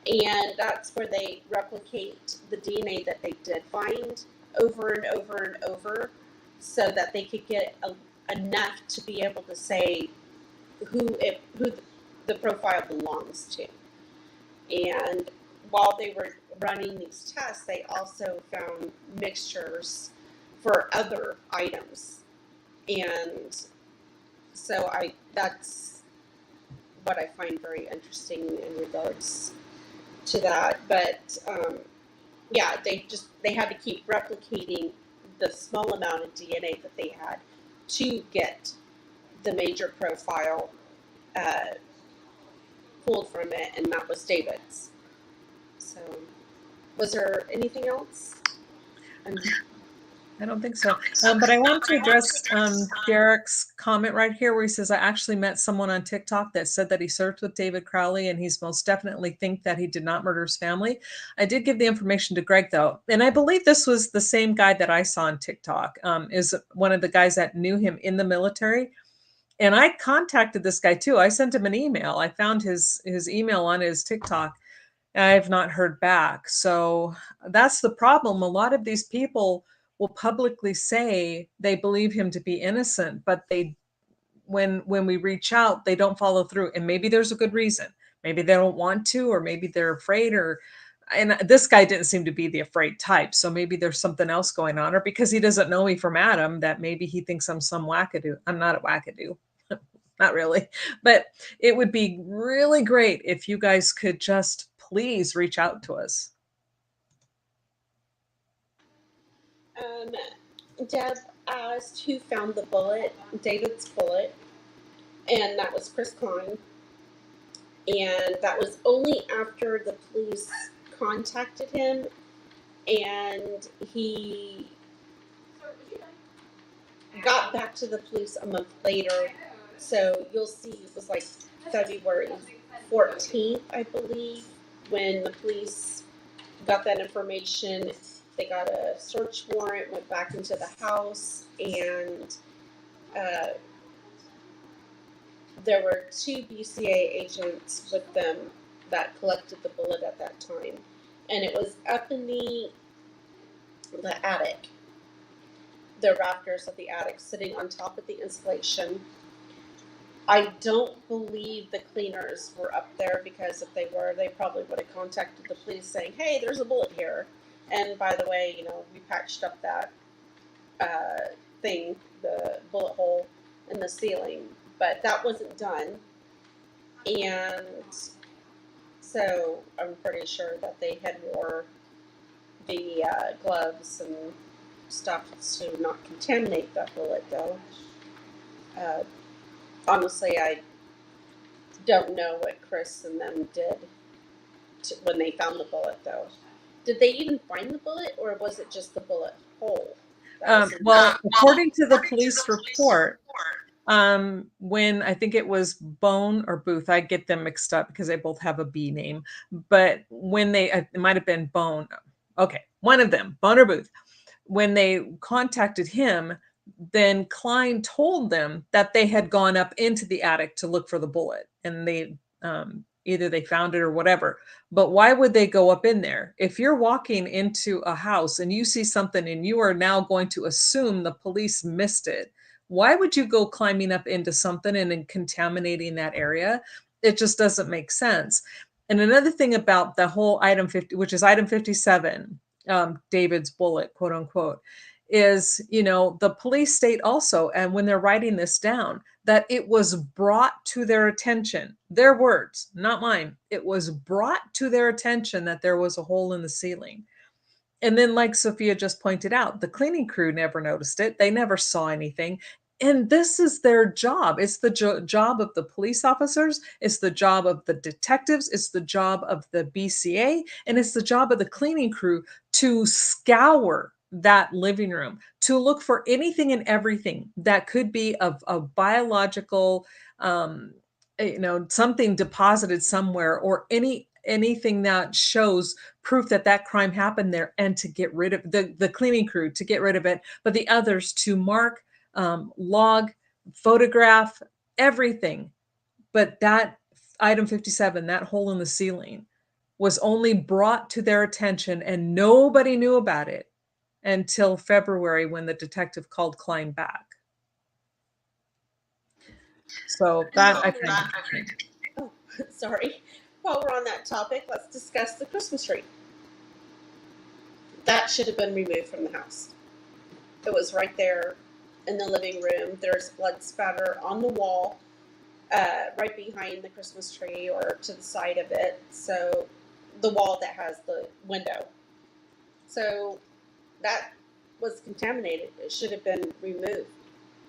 And that's where they replicate the DNA that they did find over and over and over so that they could get enough to be able to say who the profile belongs to. And while they were running these tests, they also found mixtures for other items. And so that's what I find very interesting in regards to that. But yeah, they had to keep replicating the small amount of DNA that they had to get the major profile pulled from it, and that was David's. So, was there anything else? I don't think so. But I want to address Derek's comment right here where he says, I actually met someone on TikTok that said that he served with David Crowley and he's most definitely think that he did not murder his family. I did give the information to Greg though. And I believe this was the same guy that I saw on TikTok, is one of the guys that knew him in the military. And I contacted this guy too. I sent him an email. I found his email on his TikTok. I have not heard back. So that's the problem. A lot of these people will publicly say they believe him to be innocent, but when we reach out, they don't follow through. And maybe there's a good reason. Maybe they don't want to, or maybe they're afraid, and this guy didn't seem to be the afraid type. So maybe there's something else going on, or because he doesn't know me from Adam, that maybe he thinks I'm some wackadoo. I'm not a wackadoo. Not really, but it would be really great if you guys could just please reach out to us. Deb asked who found the bullet, David's bullet, and that was Chris Kahn. And that was only after the police contacted him, and he got back to the police a month later. So you'll see it was like February 14th, I believe, when the police got that information. They got a search warrant, went back into the house, and there were 2 BCA agents with them that collected the bullet at that time. And it was up in the attic, the rafters of the attic, sitting on top of the insulation. I don't believe the cleaners were up there, because if they were, they probably would have contacted the police saying, hey, there's a bullet here. And by the way, we patched up that thing, the bullet hole in the ceiling, but that wasn't done. And so I'm pretty sure that they had wore the gloves and stuff to not contaminate that bullet, though. Honestly, I don't know what Chris and them did when they found the bullet, though. Did they even find the bullet, or was it just the bullet hole? Well, according to the police report, when I think it was Bone or Booth, I get them mixed up because they both have a B name, but when it might have been Bone. Okay, one of them, Bone or Booth. When they contacted him, then Klein told them that they had gone up into the attic to look for the bullet, and they either they found it or whatever. But why would they go up in there? If you're walking into a house and you see something and you are now going to assume the police missed it, why would you go climbing up into something and then contaminating that area? It just doesn't make sense. And another thing about the whole item 50, which is item 57, David's bullet, quote unquote, is, the police state also, and when they're writing this down, that it was brought to their attention, their words, not mine. It was brought to their attention that there was a hole in the ceiling. And then, like Sophia just pointed out, the cleaning crew never noticed it. They never saw anything. And this is their job. It's the job of the police officers. It's the job of the detectives. It's the job of the BCA. And it's the job of the cleaning crew to scour that living room, to look for anything and everything that could be of a biological, um, something deposited somewhere, or anything that shows proof that that crime happened there, and to get rid of the cleaning crew, to get rid of it, but the others to mark, log, photograph, everything. But that item 57, that hole in the ceiling, was only brought to their attention, and nobody knew about it until February, when the detective called Klein back. So that I find interesting. Oh, sorry. While we're on that topic, let's discuss the Christmas tree. That should have been removed from the house. It was right there in the living room. There's blood spatter on the wall, right behind the Christmas tree, or to the side of it. So the wall that has the window. So that was contaminated. It should have been removed,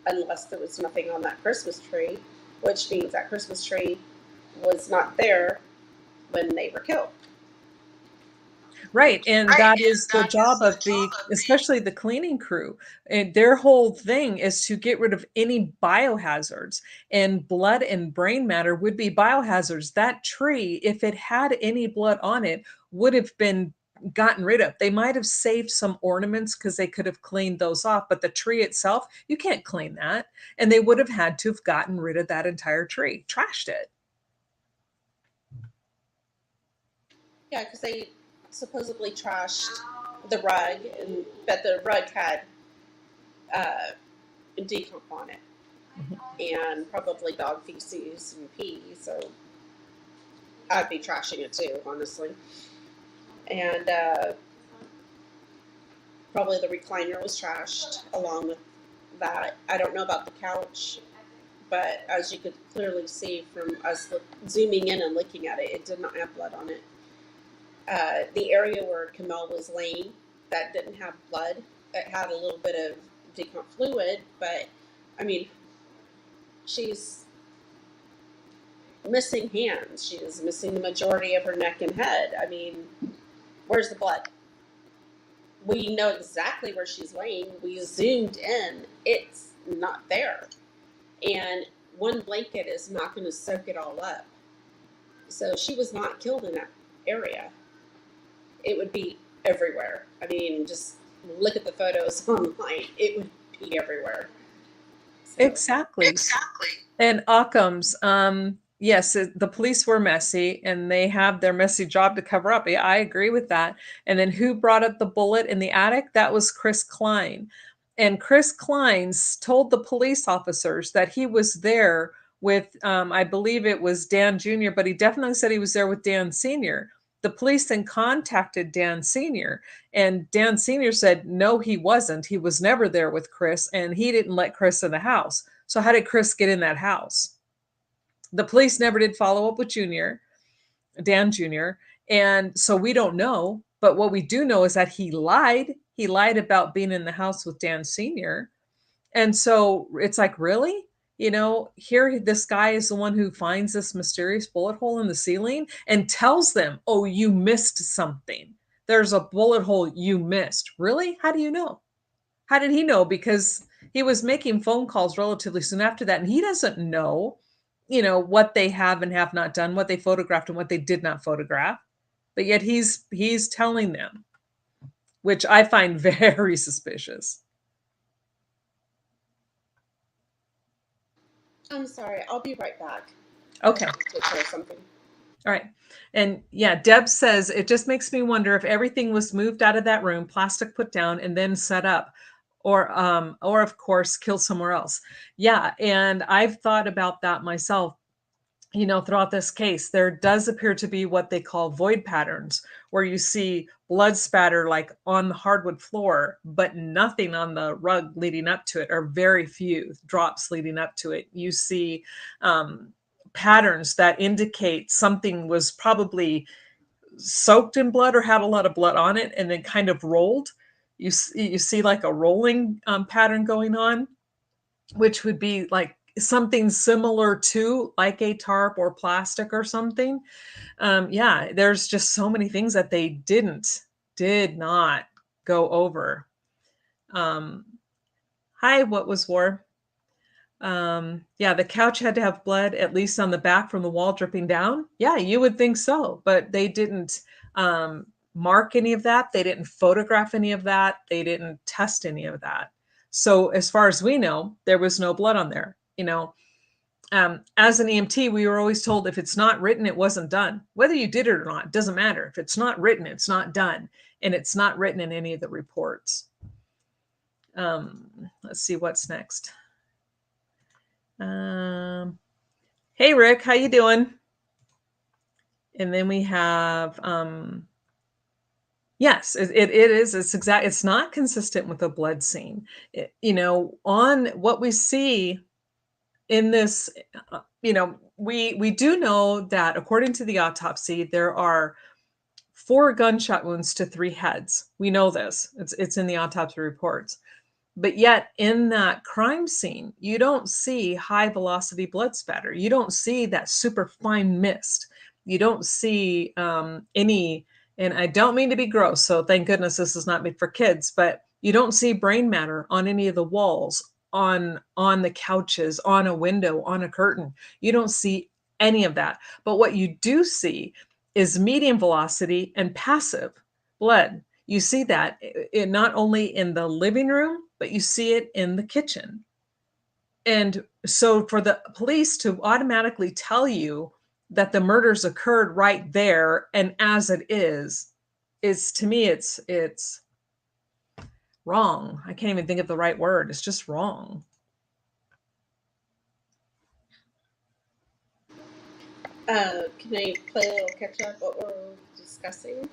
unless there was nothing on that Christmas tree, which means that Christmas tree was not there when they were killed. Right. And that is the job of especially the cleaning crew. And their whole thing is to get rid of any biohazards, and blood and brain matter would be biohazards. That tree, if it had any blood on it, would have been gotten rid of. They might have saved some ornaments because they could have cleaned those off, but the tree itself, you can't clean that. And they would have had to have gotten rid of that entire tree, trashed it. Yeah, because they supposedly trashed the rug, but the rug had decomp on it, and probably dog feces and pee. So I'd be trashing it too, honestly. And probably the recliner was trashed along with that. I don't know about the couch, but as you could clearly see from us zooming in and looking at it, it did not have blood on it. The area where Kamel was laying, that didn't have blood. It had a little bit of decomp fluid, but I mean, she's missing hands. She is missing the majority of her neck and head. I mean, where's the blood? We know exactly where she's laying. We zoomed in. It's not there. And one blanket is not going to soak it all up. So she was not killed in that area. It would be everywhere. I mean, just look at the photos online. It would be everywhere. So. Exactly. And Occam's, yes, the police were messy, and they have their messy job to cover up. I agree with that. And then who brought up the bullet in the attic? That was Chris Klein. And Chris Klein told the police officers that he was there with, I believe it was Dan Jr., but he definitely said he was there with Dan Sr. The police then contacted Dan Sr., and Dan Sr. said, no, he wasn't. He was never there with Chris, and he didn't let Chris in the house. So how did Chris get in that house? The police never did follow up with Dan Jr., and so we don't know. But what we do know is that he lied. He lied about being in the house with Dan Sr. And so it's like, really? Here, this guy is the one who finds this mysterious bullet hole in the ceiling and tells them, oh, you missed something. There's a bullet hole you missed. Really? How do you know? How did he know? Because he was making phone calls relatively soon after that, and he doesn't know, what they have and have not done, what they photographed and what they did not photograph. But yet he's telling them, which I find very suspicious. I'm sorry. I'll be right back. Okay. Take care of something. All right. And yeah, Deb says, it just makes me wonder if everything was moved out of that room, plastic put down, and then set up, or of course, killed somewhere else. Yeah. And I've thought about that myself. Throughout this case, there does appear to be what they call void patterns, where you see blood spatter like on the hardwood floor, but nothing on the rug leading up to it, or very few drops leading up to it. You see patterns that indicate something was probably soaked in blood or had a lot of blood on it, and then kind of rolled. You see like a rolling pattern going on. which would be like something similar to like a tarp or plastic or something. Yeah, there's just so many things that they did not go over. Hi, what was war? Yeah, the couch had to have blood at least on the back from the wall dripping down. Yeah, you would think so, but they didn't mark any of that. They didn't photograph any of that. They didn't test any of that. So as far as we know, there was no blood on there. As an EMT, we were always told if it's not written, it wasn't done. Whether you did it or not, it doesn't matter. If it's not written, it's not done. And it's not written in any of the reports. Let's see what's next. Hey, Rick, how you doing? And then we have, yes, it is. It's not consistent with a blood scene. On what we see in this, we do know that according to the autopsy, there are 4 gunshot wounds to 3 heads. We know this. It's in the autopsy reports. But yet in that crime scene, you don't see high velocity blood spatter. You don't see that super fine mist. You don't see any, and I don't mean to be gross, so thank goodness this is not made for kids, but you don't see brain matter on any of the walls, on the couches, on a window, on a curtain. You don't see any of that. But what you do see is medium velocity and passive blood. You see that not only in the living room, but you see it in the kitchen. And so for the police to automatically tell you that the murders occurred right there and as it is to me, it's wrong. I can't even think of the right word. It's just wrong. Can I play a little catch up what we're discussing?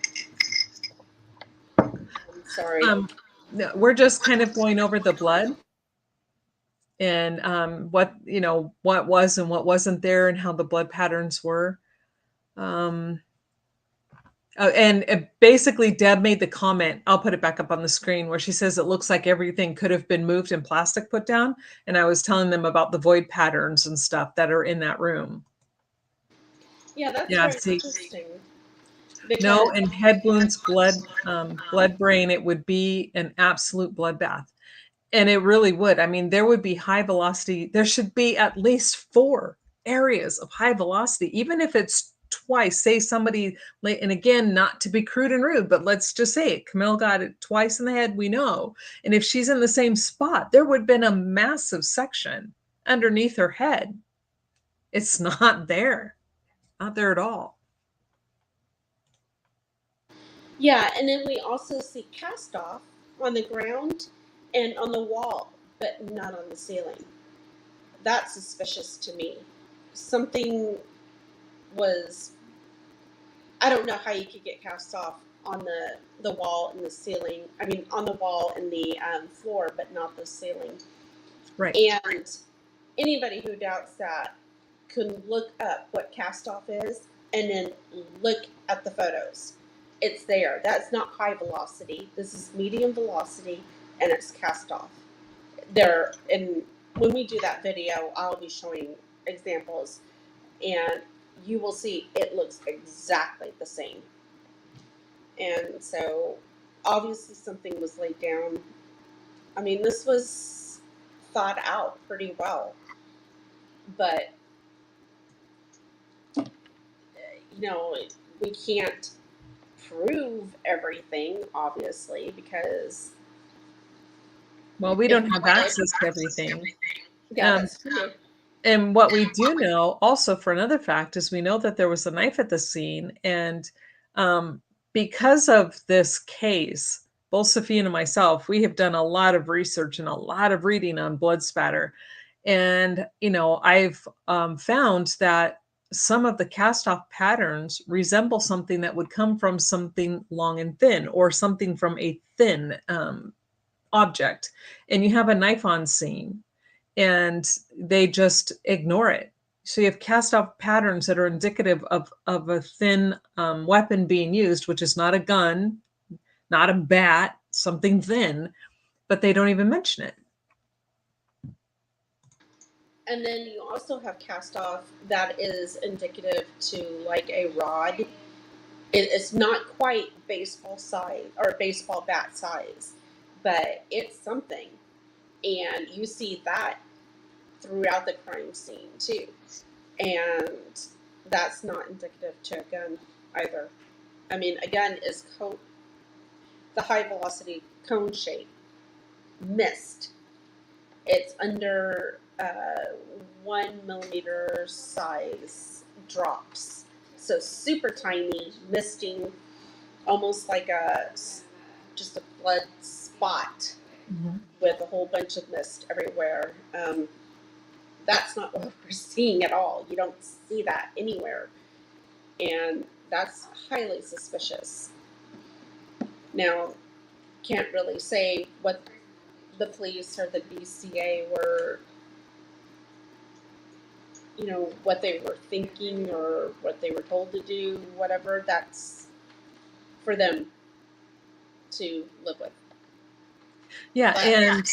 I'm sorry. We're just kind of going over the blood and what was and what wasn't there and how the blood patterns were. And basically Deb made the comment, I'll put it back up on the screen, where she says it looks like everything could have been moved and plastic put down. And I was telling them about the void patterns and stuff that are in that room. Yeah, that's very interesting. No, and head wounds, blood, brain, it would be an absolute bloodbath. And it really would. I mean, there would be high velocity. There should be at least 4 areas of high velocity, even if it's twice. Say somebody, and again, not to be crude and rude, but let's just say it. Camille got it twice in the head, we know. And if she's in the same spot, there would have been a massive section underneath her head. It's not there. Not there at all. Yeah, and then we also see cast off on the ground and on the wall, but not on the ceiling. That's suspicious to me. Something was, I don't know how you could get cast off on the wall and the ceiling. I mean, on the wall and the floor, but not the ceiling. Right. And anybody who doubts that can look up what cast off is and then look at the photos. It's there. That's not high velocity. This is medium velocity, and it's cast off. There, and when we do that video, I'll be showing examples, and you will see it looks exactly the same. And so, obviously, something was laid down. I mean, this was thought out pretty well, but we can't prove everything, obviously, because we don't have access to everything. Yeah, that's true. And what we do know also for another fact is we know that there was a knife at the scene. And because of this case, both Sophia and myself, we have done a lot of research and a lot of reading on blood spatter. And, I've found that some of the cast off patterns resemble something that would come from something long and thin or something from a thin object. And you have a knife on scene and they just ignore it. So you have cast off patterns that are indicative of a thin weapon being used, which is not a gun, not a bat, something thin, but they don't even mention it. And then you also have cast off that is indicative to like a rod. It's not quite baseball size or baseball bat size, but it's something. And you see that throughout the crime scene too. And that's not indicative to a gun either. I mean, a gun is the high velocity cone shape, missed. It's under 1 millimeter size drops. So super tiny, misting, almost like just a blood spot with a whole bunch of mist everywhere. That's not what we're seeing at all. You don't see that anywhere. And that's highly suspicious. Now, can't really say what the police or the BCA were, what they were thinking or what they were told to do, whatever. That's for them to live with. Yeah, and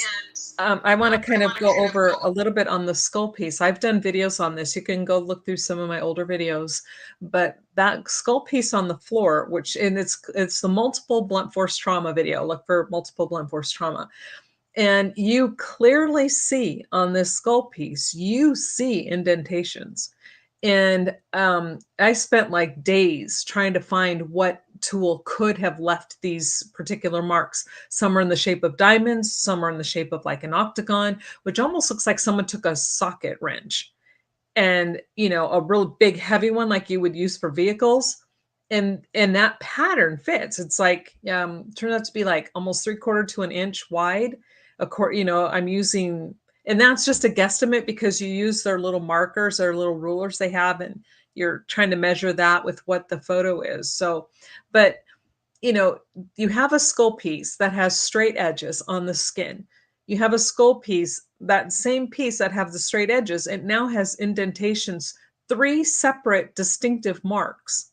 I want to kind of go over a little bit on the skull piece. I've done videos on this. You can go look through some of my older videos, but that skull piece on the floor, and it's the multiple blunt force trauma video. Look for multiple blunt force trauma. And you clearly see on this skull piece, you see indentations. And I spent like days trying to find what tool could have left these particular marks. Some are in the shape of diamonds, some are in the shape of like an octagon, which almost looks like someone took a socket wrench and, a real big heavy one like you would use for vehicles. And that pattern fits. It's like, turns out to be like almost 3/4 to an inch wide. I'm using, and that's just a guesstimate because you use their little markers, their little rulers they have, and you're trying to measure that with what the photo is. So, but you have a skull piece that has straight edges on the skin. You have a skull piece, that same piece that have the straight edges, it now has indentations, 3 separate distinctive marks.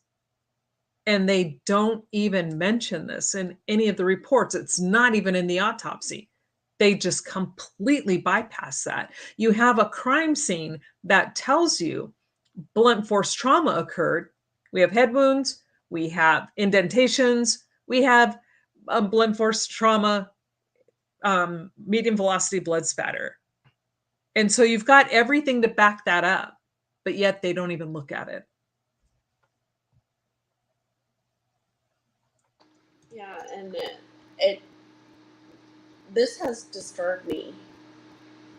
And they don't even mention this in any of the reports. It's not even in the autopsy. They just completely bypass that. You have a crime scene that tells you blunt force trauma occurred. We have head wounds, we have indentations, we have a blunt force trauma, medium velocity blood spatter. And so you've got everything to back that up, but yet they don't even look at it. Yeah, and this has disturbed me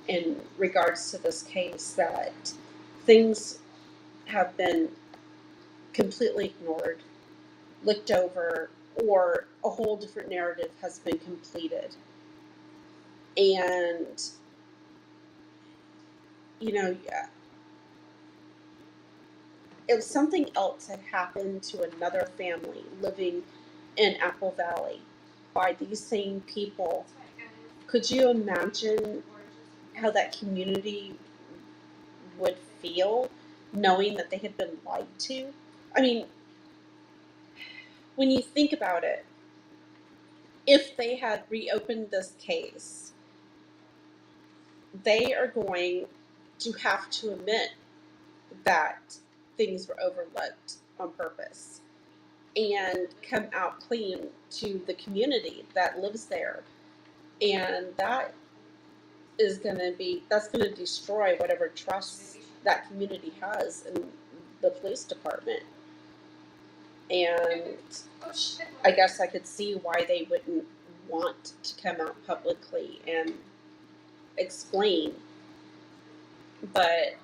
in regards to this case, that things have been completely ignored, looked over, or a whole different narrative has been completed. And, if something else had happened to another family living in Apple Valley by these same people, could you imagine how that community would feel knowing that they had been lied to? I mean, when you think about it, if they had reopened this case, they are going to have to admit that things were overlooked on purpose and come out clean to the community that lives there. And that's going to destroy whatever trust that community has in the police department. And I guess I could see why they wouldn't want to come out publicly and explain. But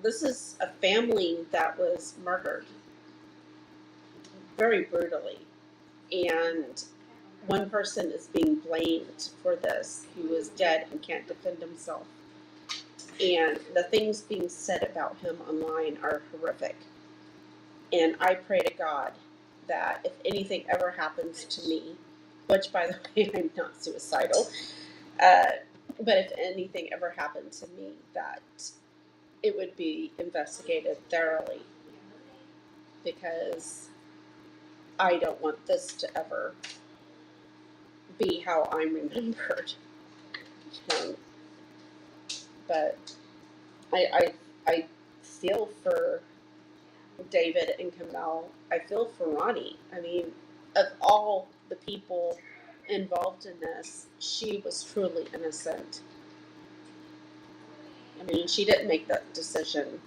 this is a family that was murdered very brutally. And one person is being blamed for this who is dead and can't defend himself. And the things being said about him online are horrific. And I pray to God that if anything ever happens to me, which, by the way, I'm not suicidal, but if anything ever happened to me, that it would be investigated thoroughly, because I don't want this to ever be how I'm remembered. But I feel for David and Kamel. I feel for Ronnie. I mean, of all the people involved in this, she was truly innocent. I mean, she didn't make that decision.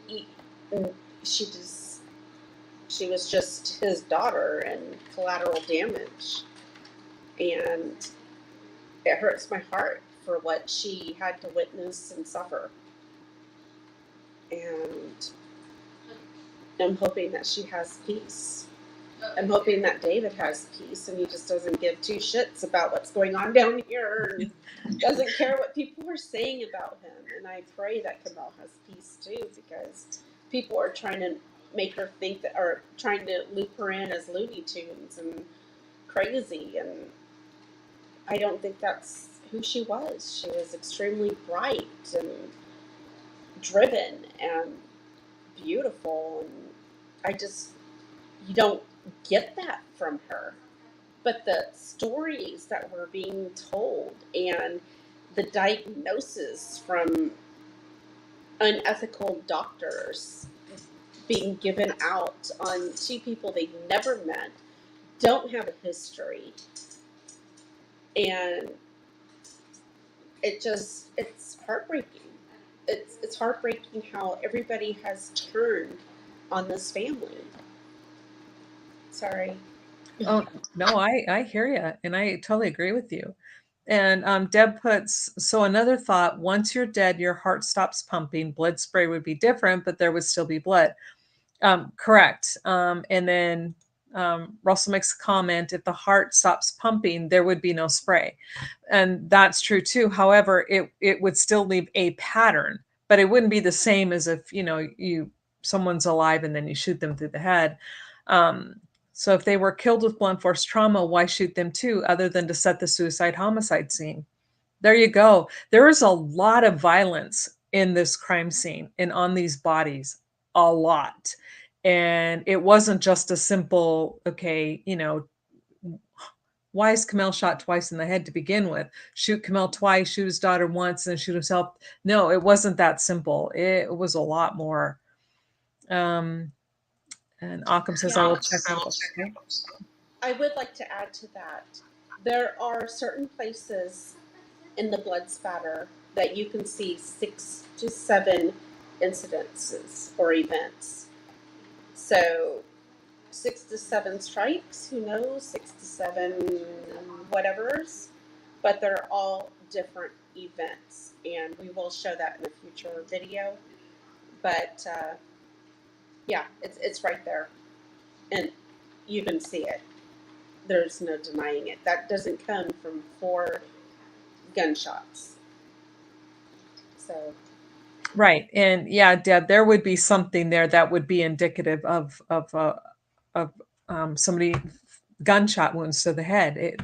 He- she was just his daughter and collateral damage. And it hurts my heart for what she had to witness and suffer. And I'm hoping that she has peace. I'm hoping that David has peace and he just doesn't give two shits about what's going on down here and doesn't care what people are saying about him. And I pray that Kamel has peace too, because people are trying to make her think that, or trying to loop her in as Looney Tunes and crazy. And I don't think that's who she was. She was extremely bright and driven and beautiful. And I just, you don't get that from her. But the stories that were being told and the diagnosis from unethical doctors being given out on two people they've never met, don't have a history. And it's heartbreaking. It's heartbreaking how everybody has turned on this family. Sorry. Oh, no, I hear you, and I totally agree with you. And Deb puts, so another thought, once you're dead, your heart stops pumping. Blood spray would be different, but there would still be blood. Correct. And then Russell makes a comment, if the heart stops pumping, there would be no spray. And that's true too. However, it would still leave a pattern, but it wouldn't be the same as if, someone's alive and then you shoot them through the head. So if they were killed with blunt force trauma, why shoot them too, other than to set the suicide homicide scene? There you go. There is a lot of violence in this crime scene and on these bodies, a lot. And it wasn't just a simple, okay, why is Kamel shot twice in the head to begin with? Shoot Kamel twice, shoot his daughter once, and shoot himself. No, it wasn't that simple. It was a lot more. And Occam says, I will check out. Okay. I would like to add to that. There are certain places in the blood spatter that you can see 6 to 7 incidences or events. So 6 to 7 strikes, who knows, 6 to 7 whatevers, but they're all different events, and we will show that in a future video. But yeah, it's right there, and you can see it. There's no denying it. That doesn't come from 4 gunshots. So Right. And yeah, Deb, there would be something there that would be indicative of somebody gunshot wounds to the head.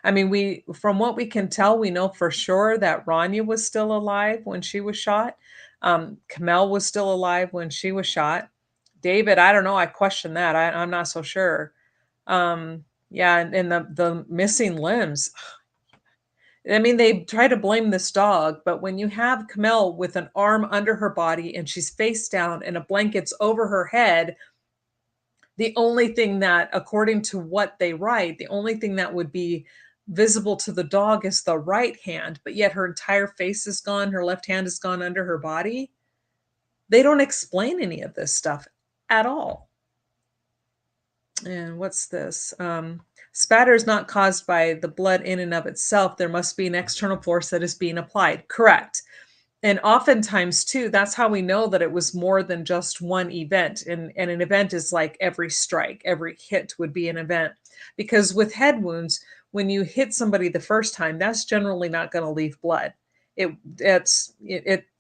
I mean, from what we can tell, we know for sure that Rania was still alive when she was shot. Kamel was still alive when she was shot. David, I don't know. I question that. I'm not so sure. Yeah, and the missing limbs. I mean, they try to blame this dog, but when you have Kamel with an arm under her body and she's face down and a blanket's over her head, the only thing that, according to what they write, the only thing that would be visible to the dog is the right hand, but yet her entire face is gone, her left hand is gone under her body. They don't explain any of this stuff at all. And what's this? Spatter is not caused by the blood in and of itself. There must be an external force that is being applied. Correct. And oftentimes, too, that's how we know that it was more than just one event. And an event is like every strike, every hit would be an event. Because with head wounds, when you hit somebody the first time, that's generally not going to leave blood. It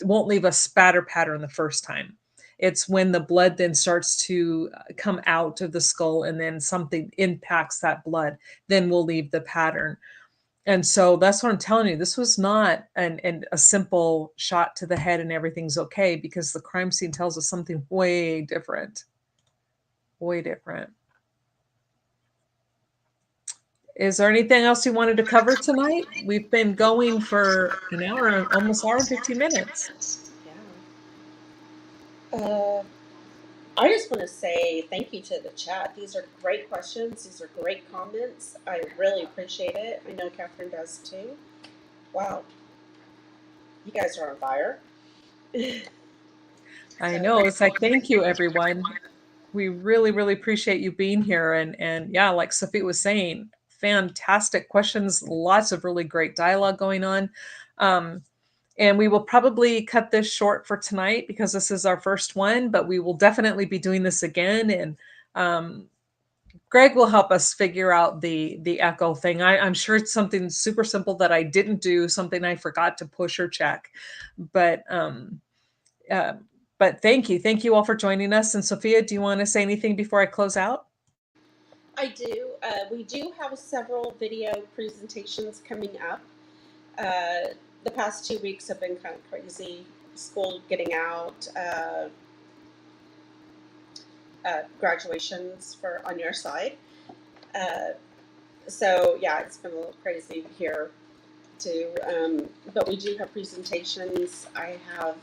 won't leave a spatter pattern the first time. It's when the blood then starts to come out of the skull and then something impacts that blood, then we'll leave the pattern. And so that's what I'm telling you. This was not a simple shot to the head and everything's okay, because the crime scene tells us something way different. Way different. Is there anything else you wanted to cover tonight? We've been going for an hour, almost hour and 15 minutes. Yeah. I just want to say thank you to the chat. These are great questions. These are great comments. I really appreciate it. I know Catherine does too. Wow. You guys are on fire. I know. It's like, thank you, everyone. We really, really appreciate you being here. And yeah, like Sophia was saying, fantastic questions, lots of really great dialogue going on. And we will probably cut this short for tonight because this is our first one, but we will definitely be doing this again. And Greg will help us figure out the echo thing. I'm sure it's something super simple that I didn't do, something I forgot to push or check. But uh, but thank you all for joining us. And Sophia, do you want to say anything before I close out? I do. We do have several video presentations coming up. The past 2 weeks have been kind of crazy. School getting out, graduations for on your side. So yeah, it's been a little crazy here too. But we do have presentations. I've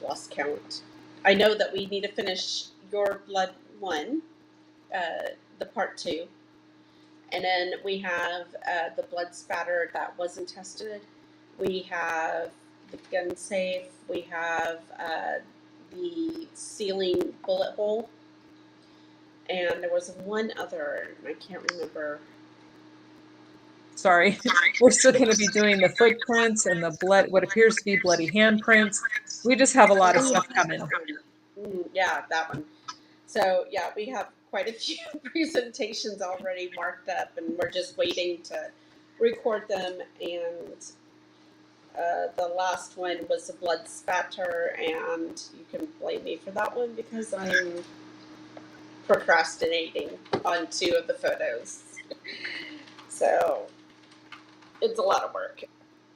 lost count. I know that we need to finish Your Blood 1, the part 2. And then we have the blood spatter that wasn't tested. We have the gun safe. We have the ceiling bullet hole. And there was one other, I can't remember. Sorry, we're still going to be doing the footprints and the blood, what appears to be bloody handprints. We just have a lot of stuff coming. Yeah, that one. So yeah, we have quite a few presentations already marked up, and we're just waiting to record them. And the last one was a blood spatter, and you can blame me for that one because I'm procrastinating on 2 of the photos. So it's a lot of work.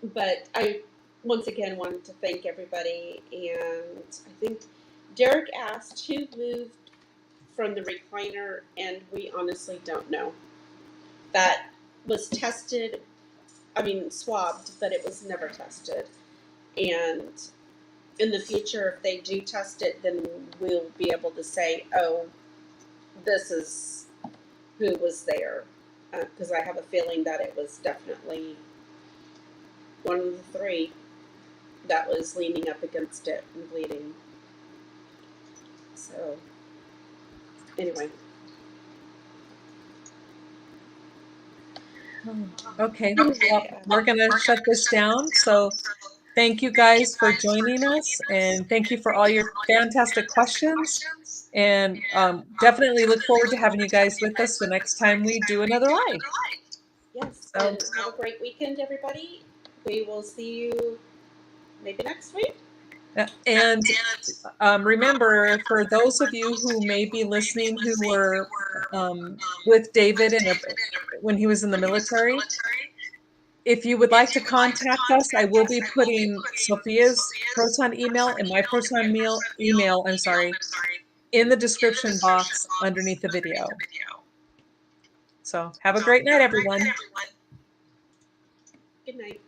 But I once again wanted to thank everybody, and I think Derek asked who moved from the recliner, and we honestly don't know. That was tested, swabbed, but it was never tested. And in the future, if they do test it, then we'll be able to say, oh, this is who was there. Because I have a feeling that it was definitely one of the 3 that was leaning up against it and bleeding. So, anyway. Okay, well, we're going to shut this down. So thank you guys for joining us, and thank you for all your fantastic questions. And definitely look forward to having you guys with us the next time we do another live. Yes, and have a great weekend, everybody. We will see you maybe next week. And remember, for those of you who may be listening who were with David when he was in the military, if you would like to contact us, I will be putting Sophia's Proton email and my Proton email, in the description box underneath the video. So have a great night, everyone. Good night.